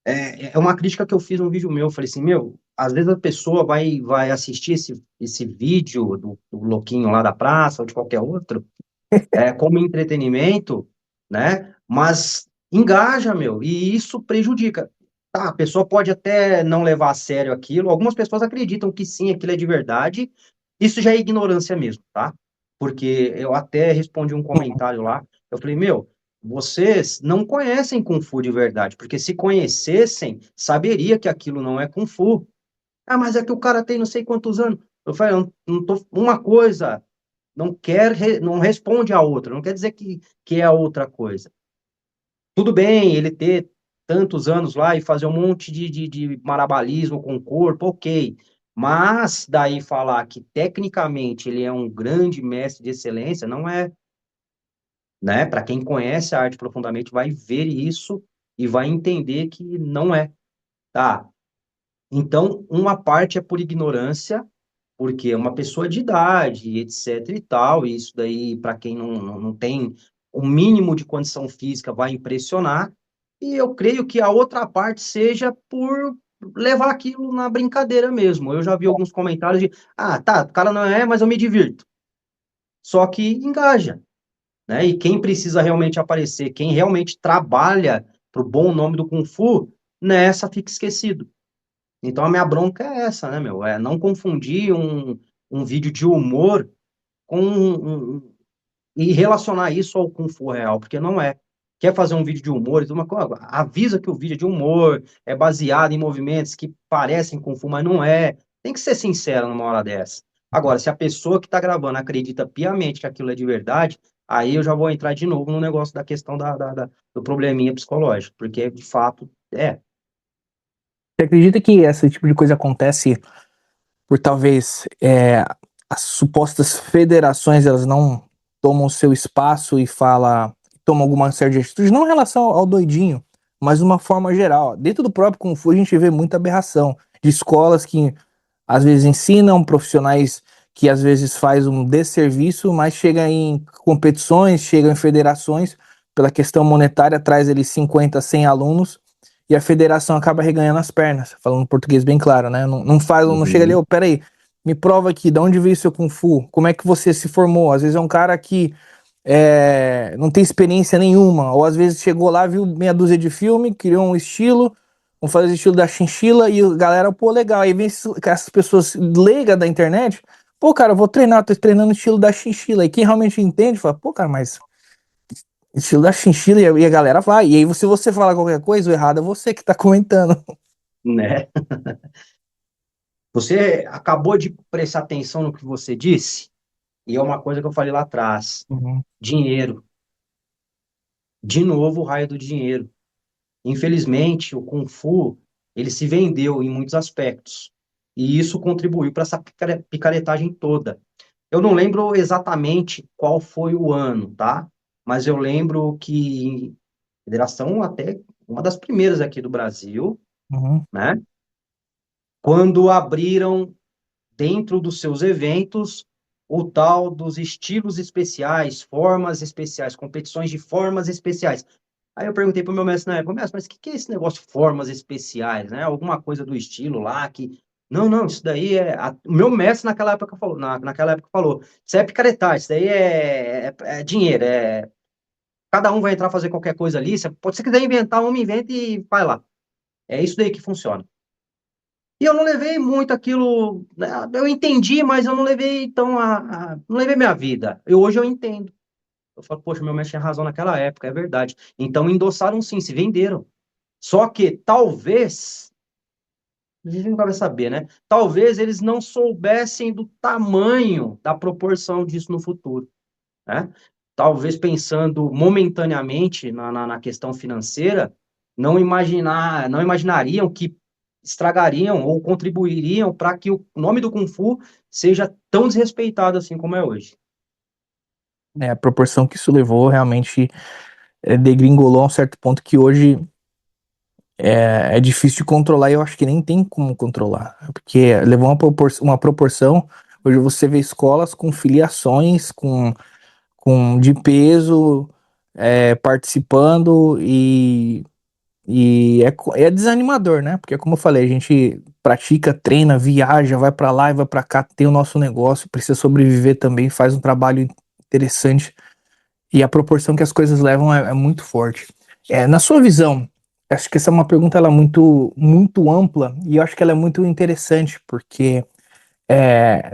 S2: É uma crítica que eu fiz no vídeo meu. Eu falei assim, meu, às vezes a pessoa vai assistir esse vídeo do louquinho lá da praça ou de qualquer outro, como entretenimento, né? Mas engaja, meu, e isso prejudica. Tá, a pessoa pode até não levar a sério aquilo. Algumas pessoas acreditam que sim, aquilo é de verdade. Isso já é ignorância mesmo, tá? Porque eu até respondi um comentário lá. Eu falei, meu, vocês não conhecem Kung Fu de verdade, porque se conhecessem, saberia que aquilo não é Kung Fu. Ah, mas é que o cara tem não sei quantos anos. Eu falei, eu não tô, uma coisa não responde a outra, não quer dizer que é a outra coisa. Tudo bem ele ter tantos anos lá e fazer um monte de malabarismo com o corpo, ok. Mas daí falar que tecnicamente ele é um grande mestre de excelência, não é, né? Para quem conhece a arte profundamente, vai ver isso e vai entender que não é, tá? Então, uma parte é por ignorância, porque é uma pessoa de idade, etc e tal, e isso daí, para quem não tem o mínimo de condição física, vai impressionar. E eu creio que a outra parte seja por levar aquilo na brincadeira mesmo. Eu já vi alguns comentários de, ah, tá, o cara não é, mas eu me divirto. Só que engaja, né? E quem precisa realmente aparecer, quem realmente trabalha para o bom nome do Kung Fu, nessa fica esquecido. Então a minha bronca é essa, né, meu? É não confundir um vídeo de humor com e relacionar isso ao Kung Fu real, porque não é. Quer fazer um vídeo de humor, uma coisa, avisa que o vídeo é de humor, é baseado em movimentos que parecem Kung Fu, mas não é. Tem que ser sincero numa hora dessa. Agora, se a pessoa que está gravando acredita piamente que aquilo é de verdade, aí eu já vou entrar de novo no negócio da questão do probleminha psicológico, porque de fato é.
S1: Você acredita que esse tipo de coisa acontece por talvez as supostas federações elas não tomam seu espaço e tomam alguma série de atitudes, não em relação ao doidinho, mas de uma forma geral. Dentro do próprio Kung Fu a gente vê muita aberração de escolas que às vezes ensinam, profissionais que às vezes faz um desserviço, mas chega em competições, chega em federações, pela questão monetária, traz ali 50, 100 alunos, e a federação acaba reganhando as pernas, falando português bem claro, né? Não chega ali,
S2: Uhum.
S1: ô, peraí, me prova aqui, de onde veio seu Kung Fu? Como é que você se formou? Às vezes é um cara que não tem experiência nenhuma, ou às vezes chegou lá, viu meia dúzia de filme, criou um estilo, vamos fazer o estilo da chinchila, e a galera, pô, legal. Aí vem essas pessoas leigas da internet, pô, cara, eu vou treinar, tô treinando o estilo da chinchila. E quem realmente entende, fala, pô, cara, mas estilo da chinchila, e a galera vai. E aí, se você falar qualquer coisa, o errado é você que tá comentando.
S2: Né? Você acabou de prestar atenção no que você disse, e é uma coisa que eu falei lá atrás:
S1: Uhum,
S2: dinheiro. De novo, o raio do dinheiro. Infelizmente, o Kung Fu, ele se vendeu em muitos aspectos. E isso contribuiu para essa picaretagem toda. Eu não lembro exatamente qual foi o ano, tá? Mas eu lembro que a federação, até uma das primeiras aqui do Brasil,
S1: uhum.
S2: né? Quando abriram dentro dos seus eventos o tal dos estilos especiais, formas especiais, competições de formas especiais. Aí eu perguntei para o meu mestre na época, mestre, mas o que é esse negócio de formas especiais, né? Alguma coisa do estilo lá que... Não, não, isso daí é... O meu mestre naquela época falou, naquela época falou, isso é picaretagem, isso daí é dinheiro, cada um vai entrar fazer qualquer coisa ali, pode ser que quiser inventar, um inventa e vai lá. É isso daí que funciona. E eu não levei muito aquilo, né? Eu entendi, mas eu não levei então não levei minha vida. E hoje eu entendo. Eu falo, poxa, meu mestre tinha razão naquela época, é verdade. Então endossaram sim, se venderam. Só que talvez, a gente nunca vai saber, né? Talvez eles não soubessem do tamanho da proporção disso no futuro, né? Talvez pensando momentaneamente na questão financeira, não imaginariam que estragariam ou contribuiriam para que o nome do Kung Fu seja tão desrespeitado assim como é hoje.
S1: A proporção que isso levou realmente degringolou a um certo ponto que hoje é difícil de controlar e eu acho que nem tem como controlar. Porque levou uma proporção. Hoje você vê escolas com filiações, de peso, participando e é desanimador, né? Porque, como eu falei, a gente pratica, treina, viaja, vai pra lá e vai pra cá, tem o nosso negócio, precisa sobreviver também, faz um trabalho interessante e a proporção que as coisas levam é muito forte. Na sua visão, acho que essa é uma pergunta ela é muito, muito ampla e eu acho que ela é muito interessante, porque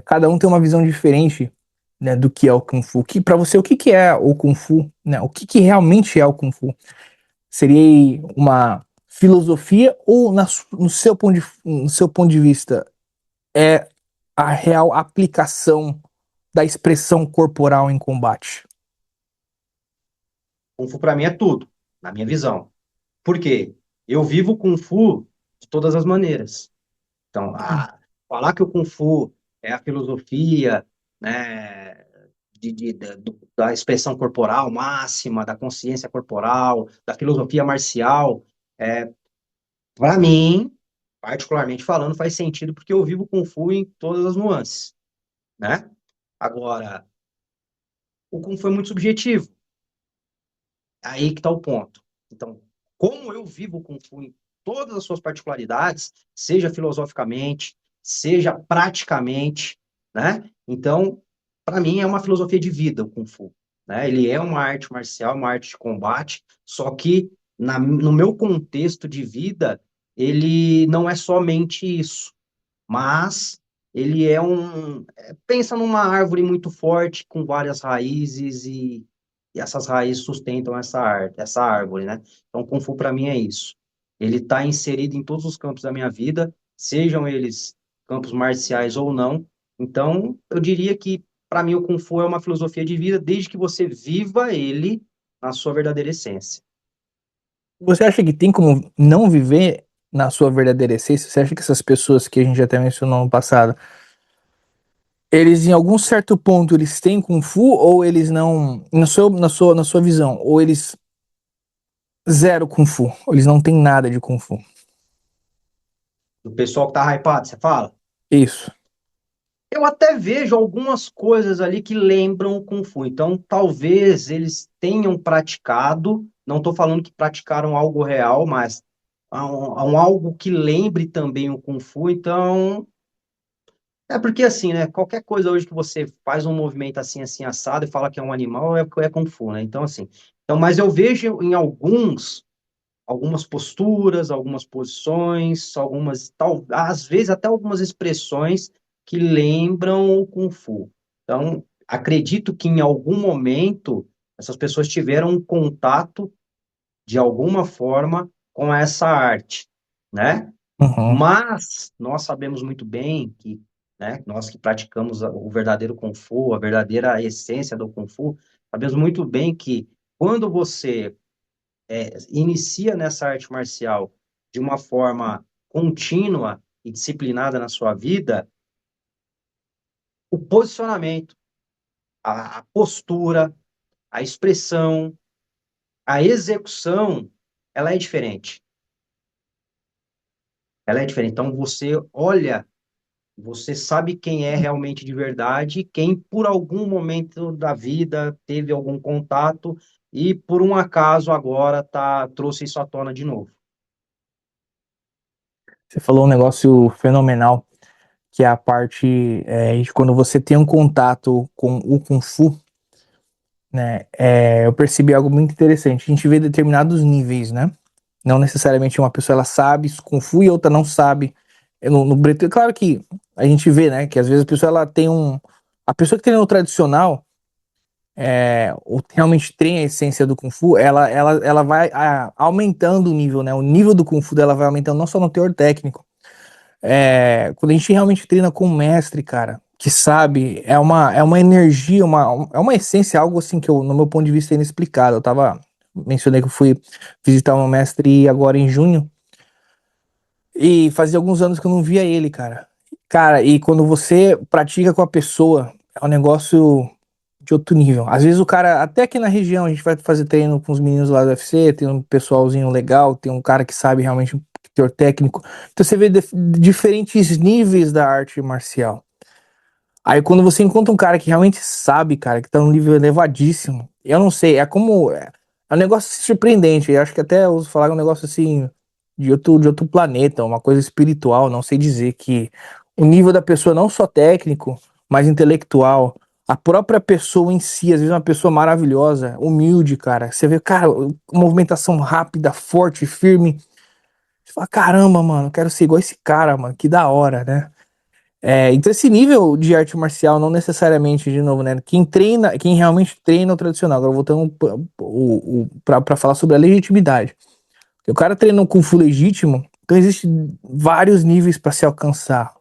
S1: cada um tem uma visão diferente, né, do que é o Kung Fu. Para você, o que é o Kung Fu? Né? O que realmente é o Kung Fu? Seria uma filosofia ou no seu ponto de vista é a real aplicação da expressão corporal em combate?
S2: Kung Fu para mim é tudo, na minha visão. Por quê? Eu vivo Kung Fu de todas as maneiras. Então, falar que o Kung Fu é a filosofia, né, da expressão corporal máxima, da consciência corporal, da filosofia marcial, para mim, particularmente falando, faz sentido porque eu vivo Kung Fu em todas as nuances, né? Agora, o Kung Fu é muito subjetivo. Aí que está o ponto. Então, como eu vivo o Kung Fu em todas as suas particularidades, seja filosoficamente, seja praticamente, né? Então, para mim é uma filosofia de vida o Kung Fu, né? Ele é uma arte marcial, uma arte de combate, só que no meu contexto de vida, ele não é somente isso, mas ele é pensa numa árvore muito forte com várias raízes e essas raízes sustentam essa árvore, né? Então, Kung Fu para mim é isso. Ele está inserido em todos os campos da minha vida, sejam eles campos marciais ou não. Então, eu diria que para mim o Kung Fu é uma filosofia de vida, desde que você viva ele na sua verdadeira essência.
S1: Você acha que tem como não viver na sua verdadeira essência? Você acha que essas pessoas que a gente até mencionou no passado, eles em algum certo ponto eles têm Kung Fu ou eles não, na sua visão, ou eles zero Kung Fu, ou eles não têm nada de Kung Fu?
S2: O pessoal que tá hypado, você fala?
S1: Isso.
S2: Eu até vejo algumas coisas ali que lembram o Kung Fu. Então, talvez eles tenham praticado, não estou falando que praticaram algo real, mas há um algo que lembre também o Kung Fu. Então, é porque assim, né? Qualquer coisa hoje que você faz um movimento assim, assim, assado e fala que é um animal, é Kung Fu, né? Então, assim. Então, mas eu vejo em algumas posturas, algumas posições, às vezes até algumas expressões que lembram o Kung Fu. Então, acredito que em algum momento essas pessoas tiveram um contato de alguma forma com essa arte, né?
S1: Uhum.
S2: Mas nós sabemos muito bem que, né, nós que praticamos o verdadeiro Kung Fu, a verdadeira essência do Kung Fu, sabemos muito bem que quando você inicia nessa arte marcial de uma forma contínua e disciplinada na sua vida, o posicionamento, a postura, a expressão, a execução, ela é diferente. Ela é diferente. Então você olha, você sabe quem é realmente de verdade, quem por algum momento da vida teve algum contato e por um acaso agora trouxe isso à tona de novo.
S1: Você falou um negócio fenomenal, que é a parte de quando você tem um contato com o Kung Fu, né? Eu percebi algo muito interessante. A gente vê determinados níveis, né? Não necessariamente uma pessoa ela sabe Kung Fu e outra não sabe. No Breton, claro que a gente vê, né? Que às vezes a pessoa ela tem um. A pessoa que treina no tradicional, ou realmente tem a essência do Kung Fu, ela vai aumentando o nível, né? O nível do Kung Fu dela vai aumentando não só no teor técnico. Quando a gente realmente treina com um mestre, cara, que sabe, é uma energia, é uma essência, algo assim que eu, no meu ponto de vista, é inexplicável. Mencionei que eu fui visitar um mestre agora em junho, e fazia alguns anos que eu não via ele, cara. Cara, e quando você pratica com a pessoa, é um negócio de outro nível. Às vezes o cara, até aqui na região, a gente vai fazer treino com os meninos lá do UFC, tem um pessoalzinho legal, tem um cara que sabe realmente o teor técnico. Então você vê diferentes níveis da arte marcial. Aí quando você encontra um cara que realmente sabe, cara, que tá num nível elevadíssimo, eu não sei, é um negócio surpreendente. Eu acho que até eu uso falar um negócio assim de outro planeta, uma coisa espiritual, não sei dizer que o nível da pessoa não só técnico, mas intelectual, a própria pessoa em si, às vezes uma pessoa maravilhosa, humilde, cara. Você vê, cara, movimentação rápida, forte, firme. Você fala, caramba, mano, eu quero ser igual esse cara, mano, que da hora, né? Então esse nível de arte marcial não necessariamente, de novo, né? Quem treina, quem realmente treina o tradicional. Agora voltando para falar sobre a legitimidade. O cara treina um Kung Fu legítimo, então existem vários níveis para se alcançar.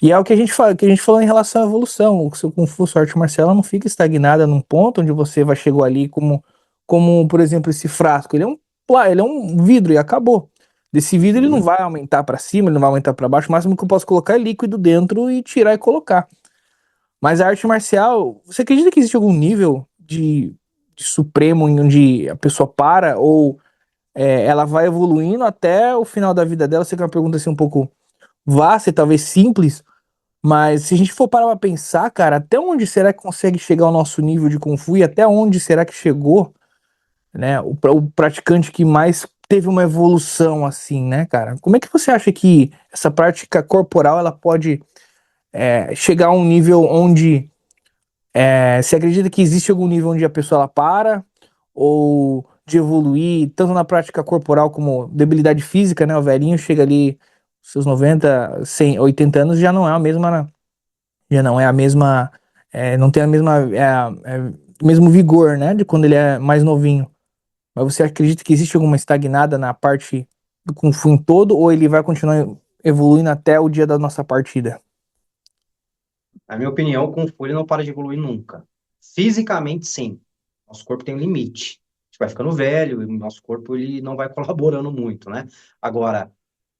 S1: E é o que a gente fala, que a gente falou em relação à evolução. O seu Kung Fu, sua arte marcial, ela não fica estagnada num ponto onde você vai chegou ali como, por exemplo, esse frasco. Ele é um vidro e acabou. Desse vidro ele não
S2: Sim.
S1: vai aumentar para cima, ele não vai aumentar para baixo. O máximo que eu posso colocar é líquido dentro e tirar e colocar. Mas a arte marcial, você acredita que existe algum nível de supremo em onde a pessoa para ou ela vai evoluindo até o final da vida dela? Eu sei que é uma pergunta assim um pouco vasta e talvez simples, mas se a gente for parar pra pensar, cara, até onde será que consegue chegar o nosso nível de Kung Fu e até onde será que chegou, né, o praticante que mais teve uma evolução assim, né, cara? Como é que você acha que essa prática corporal ela pode chegar a um nível onde você acredita que existe algum nível onde a pessoa ela para ou de evoluir tanto na prática corporal como debilidade física, né? O velhinho chega ali seus 90, 100, 80 anos já não é a mesma, já não é a mesma, não tem a mesma, o mesmo vigor, né? De quando ele é mais novinho. Mas você acredita que existe alguma estagnada na parte do Kung Fu em todo ou ele vai continuar evoluindo até o dia da nossa partida?
S2: Na minha opinião, o Kung Fu ele não para de evoluir nunca. Fisicamente, sim. Nosso corpo tem um limite. A gente vai ficando velho e o nosso corpo ele não vai colaborando muito, né? Agora,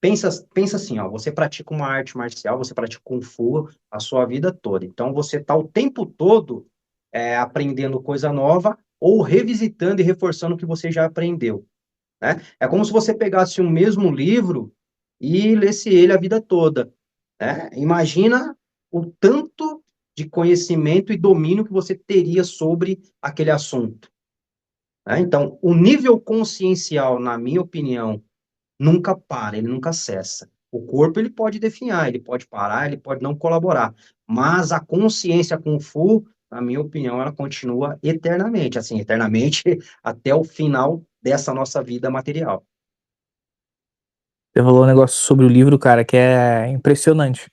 S2: pensa assim, ó, você pratica uma arte marcial, você pratica Kung Fu a sua vida toda. Então, você está o tempo todo aprendendo coisa nova ou revisitando e reforçando o que você já aprendeu, né? É como se você pegasse o mesmo livro e lesse ele a vida toda, né? Imagina o tanto de conhecimento e domínio que você teria sobre aquele assunto, né? Então, o nível consciencial, na minha opinião, nunca para, ele nunca cessa. O corpo ele pode definhar, ele pode parar, ele pode não colaborar, mas a consciência Kung Fu, na minha opinião, ela continua eternamente, assim, eternamente até o final dessa nossa vida material.
S1: Você falou um negócio sobre o livro, cara, que é impressionante.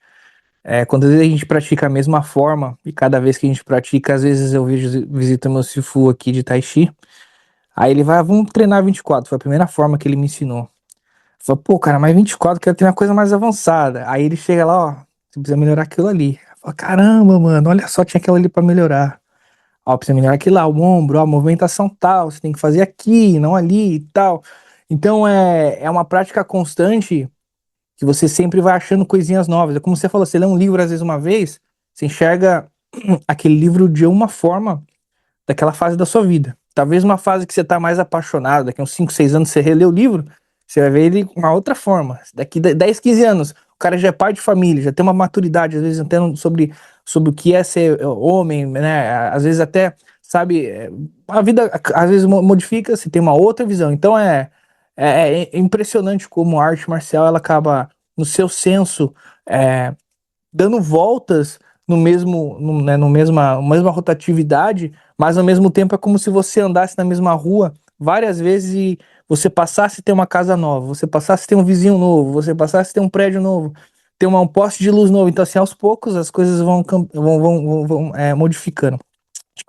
S1: Quando às vezes a gente pratica a mesma forma, e cada vez que a gente pratica, às vezes eu vejo, visito meu Sifu aqui de Tai Chi, aí ele vai, vamos treinar 24, foi a primeira forma que ele me ensinou. Falei, pô, cara, mas 24, quero ter uma coisa mais avançada. Aí ele chega lá, ó, você precisa melhorar aquilo ali. Fala, caramba, mano, olha só, tinha aquilo ali pra melhorar. Ó, precisa melhorar aquilo lá, o ombro, ó, a movimentação tal, você tem que fazer aqui, não ali e tal. Então é uma prática constante que você sempre vai achando coisinhas novas. É como você falou, você lê um livro às vezes uma vez, você enxerga aquele livro de uma forma daquela fase da sua vida. Talvez uma fase que você está mais apaixonado, daqui a uns 5, 6 anos você relê o livro, você vai ver ele com uma outra forma. Daqui 10, 15 anos, o cara já é pai de família, já tem uma maturidade, às vezes até sobre o que é ser homem, né? Às vezes até, sabe, a vida às vezes modifica, você tem uma outra visão. Então é impressionante como a arte marcial ela acaba no seu senso é, dando voltas no mesmo, no, né, no mesma rotatividade, mas ao mesmo tempo é como se você andasse na mesma rua várias vezes e você passasse a ter uma casa nova, você passasse a ter um vizinho novo, você passasse a ter um prédio novo, ter um poste de luz novo. Então, assim, aos poucos as coisas vão modificando.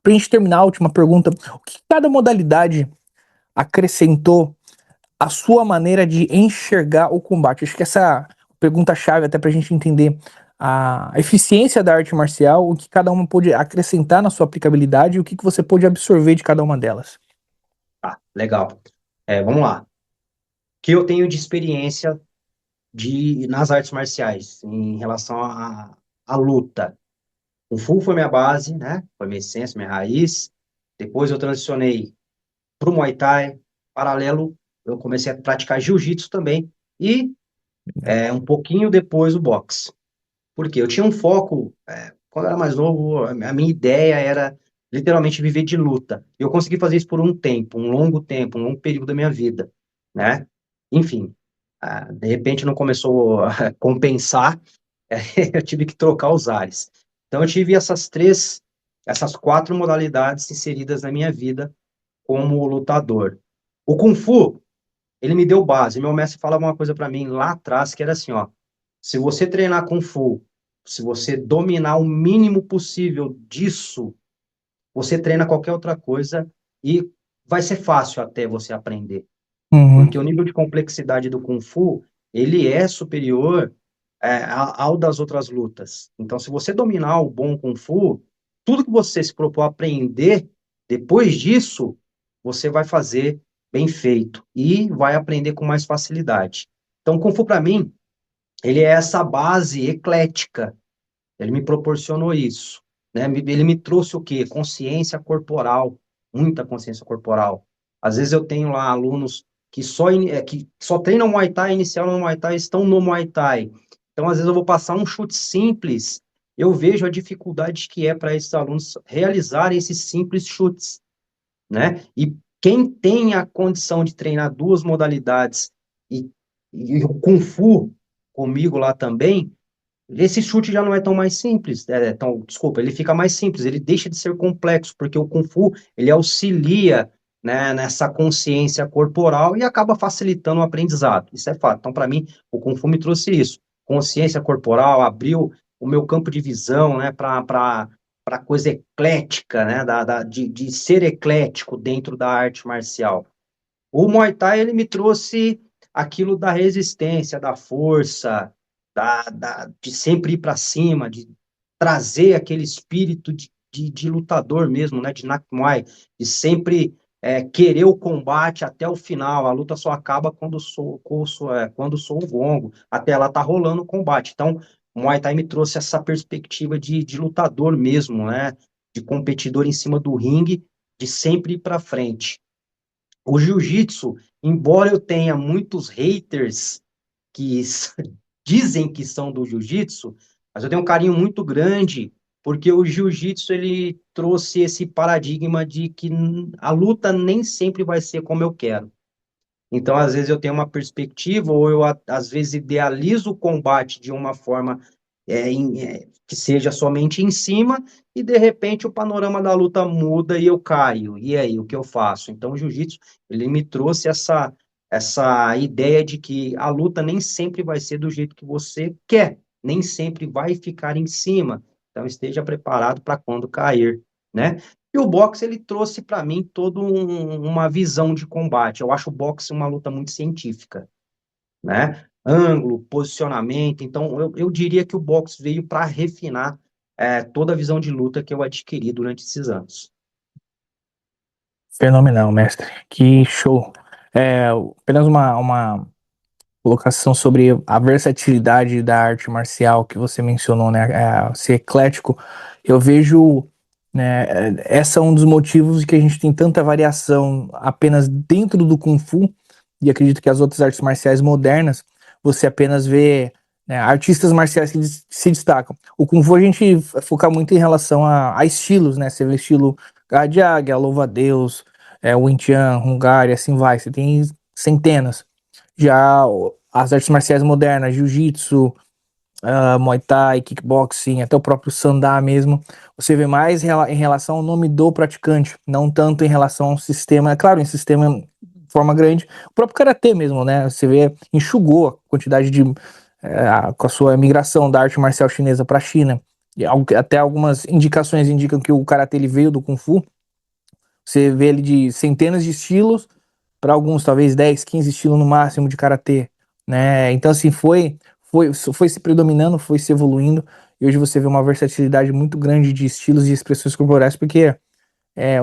S1: Pra gente terminar a última pergunta, o que cada modalidade acrescentou a sua maneira de enxergar o combate? Acho que essa pergunta-chave, até para a gente entender a eficiência da arte marcial, o que cada uma pode acrescentar na sua aplicabilidade e o que você pode absorver de cada uma delas.
S2: Tá, legal. Vamos lá. O que eu tenho de experiência nas artes marciais em relação à luta? O Fu foi minha base, né? Foi minha essência, minha raiz. Depois eu transicionei para o Muay Thai. Paralelo, eu comecei a praticar Jiu-Jitsu também. E um pouquinho depois o boxe. Porque eu tinha um foco, quando eu era mais novo, a minha ideia era literalmente viver de luta. E eu consegui fazer isso por um tempo, um longo período da minha vida, né? Enfim, de repente não começou a compensar, eu tive que trocar os ares. Então eu tive essas quatro modalidades inseridas na minha vida como lutador. O Kung Fu, ele me deu base. Meu mestre falava uma coisa para mim lá atrás que era assim, ó, se você treinar Kung Fu, se você dominar o mínimo possível disso, você treina qualquer outra coisa e vai ser fácil até você aprender.
S1: Uhum.
S2: Porque o nível de complexidade do Kung Fu, ele é superior, ao das outras lutas. Então, se você dominar o bom Kung Fu, tudo que você se propor a aprender, depois disso, você vai fazer bem feito e vai aprender com mais facilidade. Então, o Kung Fu, para mim, ele é essa base eclética. Ele me proporcionou isso, né? Ele me trouxe o quê? Consciência corporal, muita consciência corporal. Às vezes eu tenho lá alunos que só treinam Muay Thai, iniciaram no Muay Thai, estão no Muay Thai. Então, às vezes eu vou passar um chute simples, eu vejo a dificuldade que é para esses alunos realizarem esses simples chutes, né? E quem tem a condição de treinar duas modalidades e, e o Kung Fu comigo lá também, esse chute já não é tão mais simples, desculpa, ele fica mais simples, ele deixa de ser complexo, porque o Kung Fu, ele auxilia, né, nessa consciência corporal e acaba facilitando o aprendizado, isso é fato. Então, para mim, o Kung Fu me trouxe isso, consciência corporal, abriu o meu campo de visão, né, para coisa eclética, né, de ser eclético dentro da arte marcial. O Muay Thai, ele me trouxe aquilo da resistência, da força, de sempre ir para cima, de trazer aquele espírito de lutador mesmo, né, de Nak Muay, de sempre querer o combate até o final. A luta só acaba quando sou o gongo, até lá tá rolando o combate. Então, o Muay Thai me trouxe essa perspectiva de lutador mesmo, né, de competidor em cima do ringue, de sempre ir para frente. O jiu-jitsu, embora eu tenha muitos haters que dizem que são do jiu-jitsu, mas eu tenho um carinho muito grande, porque o jiu-jitsu ele trouxe esse paradigma de que a luta nem sempre vai ser como eu quero. Então, às vezes eu tenho uma perspectiva, ou eu às vezes idealizo o combate de uma forma que seja somente em cima, e de repente o panorama da luta muda e eu caio. E aí, o que eu faço? Então, o jiu-jitsu, ele me trouxe essa ideia de que a luta nem sempre vai ser do jeito que você quer, nem sempre vai ficar em cima. Então, esteja preparado para quando cair, né? E o boxe, ele trouxe para mim toda uma visão de combate. Eu acho o boxe uma luta muito científica, né? Ângulo, posicionamento. Então, eu diria que o boxe veio para refinar toda a visão de luta que eu adquiri durante esses anos.
S1: Fenomenal, mestre. Que show. Apenas uma colocação sobre a versatilidade da arte marcial que você mencionou, né? Ser eclético. Eu vejo, né, essa é um dos motivos de que a gente tem tanta variação apenas dentro do Kung Fu, e acredito que as outras artes marciais modernas, você apenas vê, né, artistas marciais que se destacam. O Kung Fu a gente foca muito em relação a estilos, né? Você vê estilo Garra de Águia, Louva-a-Deus, Wing Chun, Hungary, assim vai. Você tem centenas. Já as artes marciais modernas, jiu-jitsu, Muay Thai, kickboxing, até o próprio Sandá mesmo, você vê mais em relação ao nome do praticante, não tanto em relação ao sistema. É claro, em sistema de forma grande, o próprio karatê mesmo, né? Você vê, enxugou a quantidade com a sua migração da arte marcial chinesa para a China. E até algumas indicações indicam que o karatê ele veio do Kung Fu. Você vê ele de centenas de estilos para alguns, talvez 10, 15 estilos no máximo de karatê, né? Então, assim, foi se predominando, foi se evoluindo, e hoje você vê uma versatilidade muito grande de estilos e expressões corporais, porque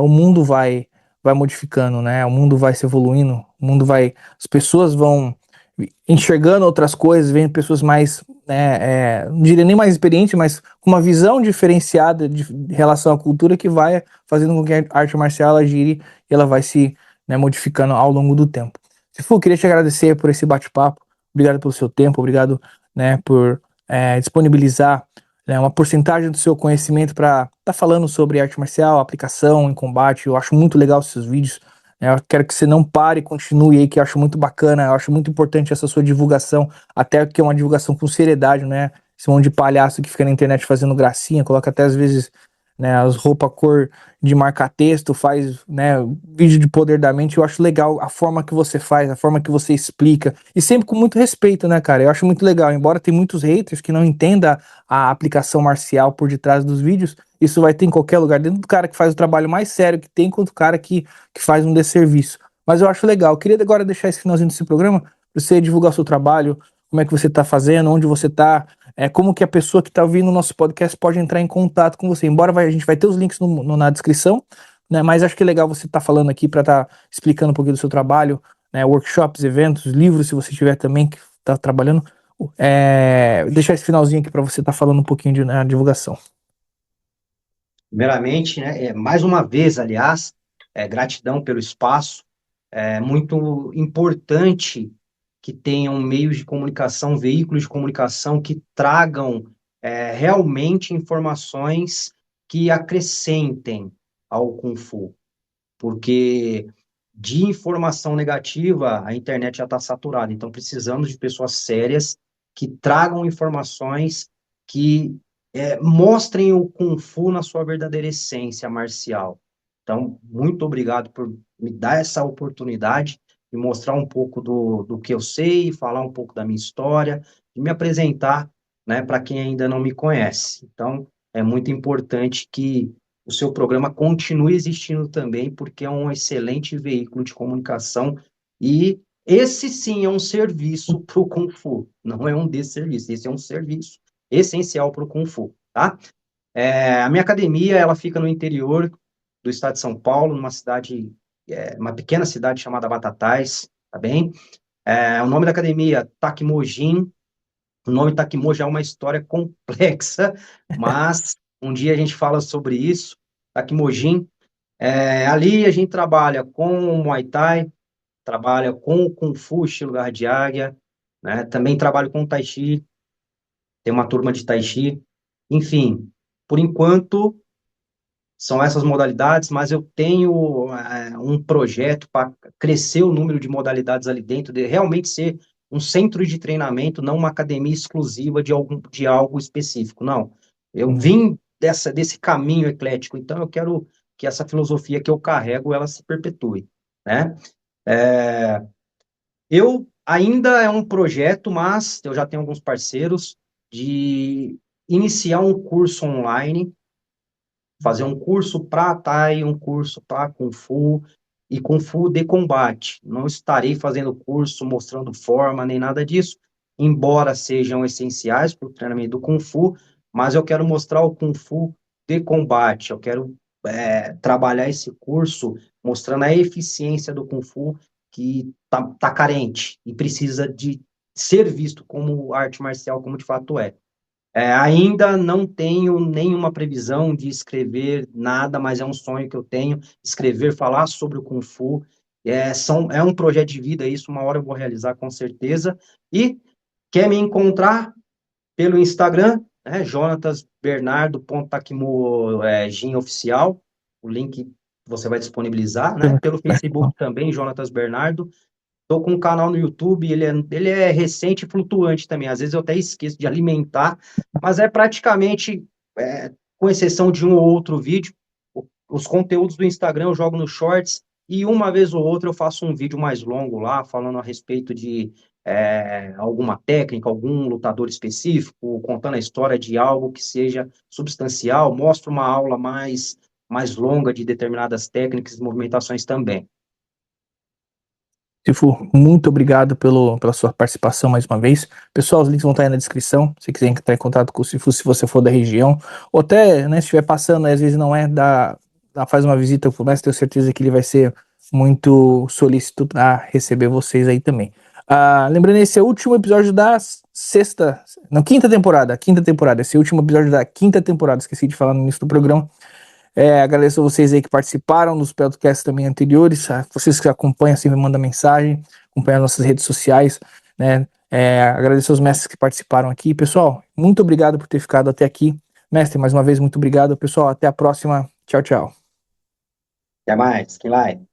S1: o mundo vai modificando, né? O mundo vai se evoluindo, as pessoas vão enxergando outras coisas, vendo pessoas mais, né, não diria nem mais experientes, mas com uma visão diferenciada de relação à cultura que vai fazendo com que a arte marcial ela gire e ela vai se, né, modificando ao longo do tempo. Sifu, queria te agradecer por esse bate-papo, obrigado pelo seu tempo, obrigado, né, por disponibilizar, né, uma porcentagem do seu conhecimento para estar falando sobre arte marcial, aplicação em combate. Eu acho muito legal os seus vídeos. Eu quero que você não pare, continue aí, que eu acho muito bacana, eu acho muito importante essa sua divulgação, até que é uma divulgação com seriedade, né? Esse monte de palhaço que fica na internet fazendo gracinha, coloca até às vezes, né, as roupas cor de marca-texto, faz, né, vídeo de poder da mente. Eu acho legal a forma que você faz, a forma que você explica, e sempre com muito respeito, né, cara? Eu acho muito legal, embora tem muitos haters que não entendam a aplicação marcial por detrás dos vídeos, isso vai ter em qualquer lugar, dentro do cara que faz o trabalho mais sério que tem, quanto o cara que faz um desserviço. Mas eu acho legal. Eu queria agora deixar esse finalzinho desse programa para você divulgar o seu trabalho, como é que você está fazendo, onde você está, como que a pessoa que está ouvindo o nosso podcast pode entrar em contato com você. Embora a gente vai ter os links na descrição, né? Mas acho que é legal você estar falando aqui para estar explicando um pouquinho do seu trabalho, né? Workshops, eventos, livros, se você tiver também que está trabalhando. Deixar esse finalzinho aqui para você estar falando um pouquinho na divulgação.
S2: Primeiramente, né, mais uma vez, aliás, gratidão pelo espaço. É muito importante que tenham meios de comunicação, veículos de comunicação que tragam realmente informações que acrescentem ao Kung Fu, porque de informação negativa a internet já está saturada, então precisamos de pessoas sérias que tragam informações que mostrem o Kung Fu na sua verdadeira essência marcial. Então, muito obrigado por me dar essa oportunidade de mostrar um pouco do que eu sei, falar um pouco da minha história, e me apresentar, né, para quem ainda não me conhece. Então, é muito importante que o seu programa continue existindo também, porque é um excelente veículo de comunicação e esse sim é um serviço para o Kung Fu, não é um desserviço, esse é um serviço essencial para o Kung Fu, tá? A minha academia, ela fica no interior do estado de São Paulo, numa cidade, uma pequena cidade chamada Batatais, tá bem? O nome da academia, Takimojin. O nome Takimo já é uma história complexa, mas um dia a gente fala sobre isso. Takimojin. Ali a gente trabalha com o Muay Thai, trabalha com o Kung Fu, estilo garra de águia, né? Também trabalho com o Tai Chi, tem uma turma de Tai Chi. Enfim, por enquanto são essas modalidades, mas eu tenho um projeto para crescer o número de modalidades ali dentro, de realmente ser um centro de treinamento, não uma academia exclusiva de algo específico, não. Eu vim desse caminho eclético, então eu quero que essa filosofia que eu carrego, ela se perpetue, né? Eu ainda é um projeto, mas eu já tenho alguns parceiros de iniciar um curso online, fazer um curso para Thai, um curso para Kung Fu e Kung Fu de combate. Não estarei fazendo curso mostrando forma nem nada disso, embora sejam essenciais para o treinamento do Kung Fu, mas eu quero mostrar o Kung Fu de combate. Eu quero trabalhar esse curso mostrando a eficiência do Kung Fu que tá carente e precisa de ser visto como arte marcial, como de fato é. Ainda não tenho nenhuma previsão de escrever nada, mas é um sonho que eu tenho, escrever, falar sobre o Kung Fu. É um projeto de vida, isso uma hora eu vou realizar com certeza. E quer me encontrar pelo Instagram, né, jonatasbernardo.takimo Oficial, o link você vai disponibilizar, né? Pelo Facebook também, Jonatas Bernardo. Estou com um canal no YouTube, ele é recente e flutuante também. Às vezes eu até esqueço de alimentar, mas é praticamente, com exceção de um ou outro vídeo, os conteúdos do Instagram eu jogo nos shorts e uma vez ou outra eu faço um vídeo mais longo lá, falando a respeito de alguma técnica, algum lutador específico, contando a história de algo que seja substancial, mostro uma aula mais longa de determinadas técnicas e movimentações também.
S1: Sifu, muito obrigado pela sua participação mais uma vez. Pessoal, os links vão estar aí na descrição. Se quiser entrar em contato com o Sifu, se você for da região, ou até, né, se estiver passando, às vezes não faz uma visita pro mestre, tenho certeza que ele vai ser muito solícito para receber vocês aí também. Lembrando, esse é o último episódio da quinta temporada. Esse é o último episódio da quinta temporada, esqueci de falar no início do programa. Agradeço a vocês aí que participaram dos podcasts também anteriores, vocês que acompanham, sempre mandam mensagem, acompanham nossas redes sociais, né? Agradeço aos mestres que participaram aqui. Pessoal, muito obrigado por ter ficado até aqui. Mestre, mais uma vez, muito obrigado. Pessoal, até a próxima. Tchau, tchau.
S2: Até mais, quem vai?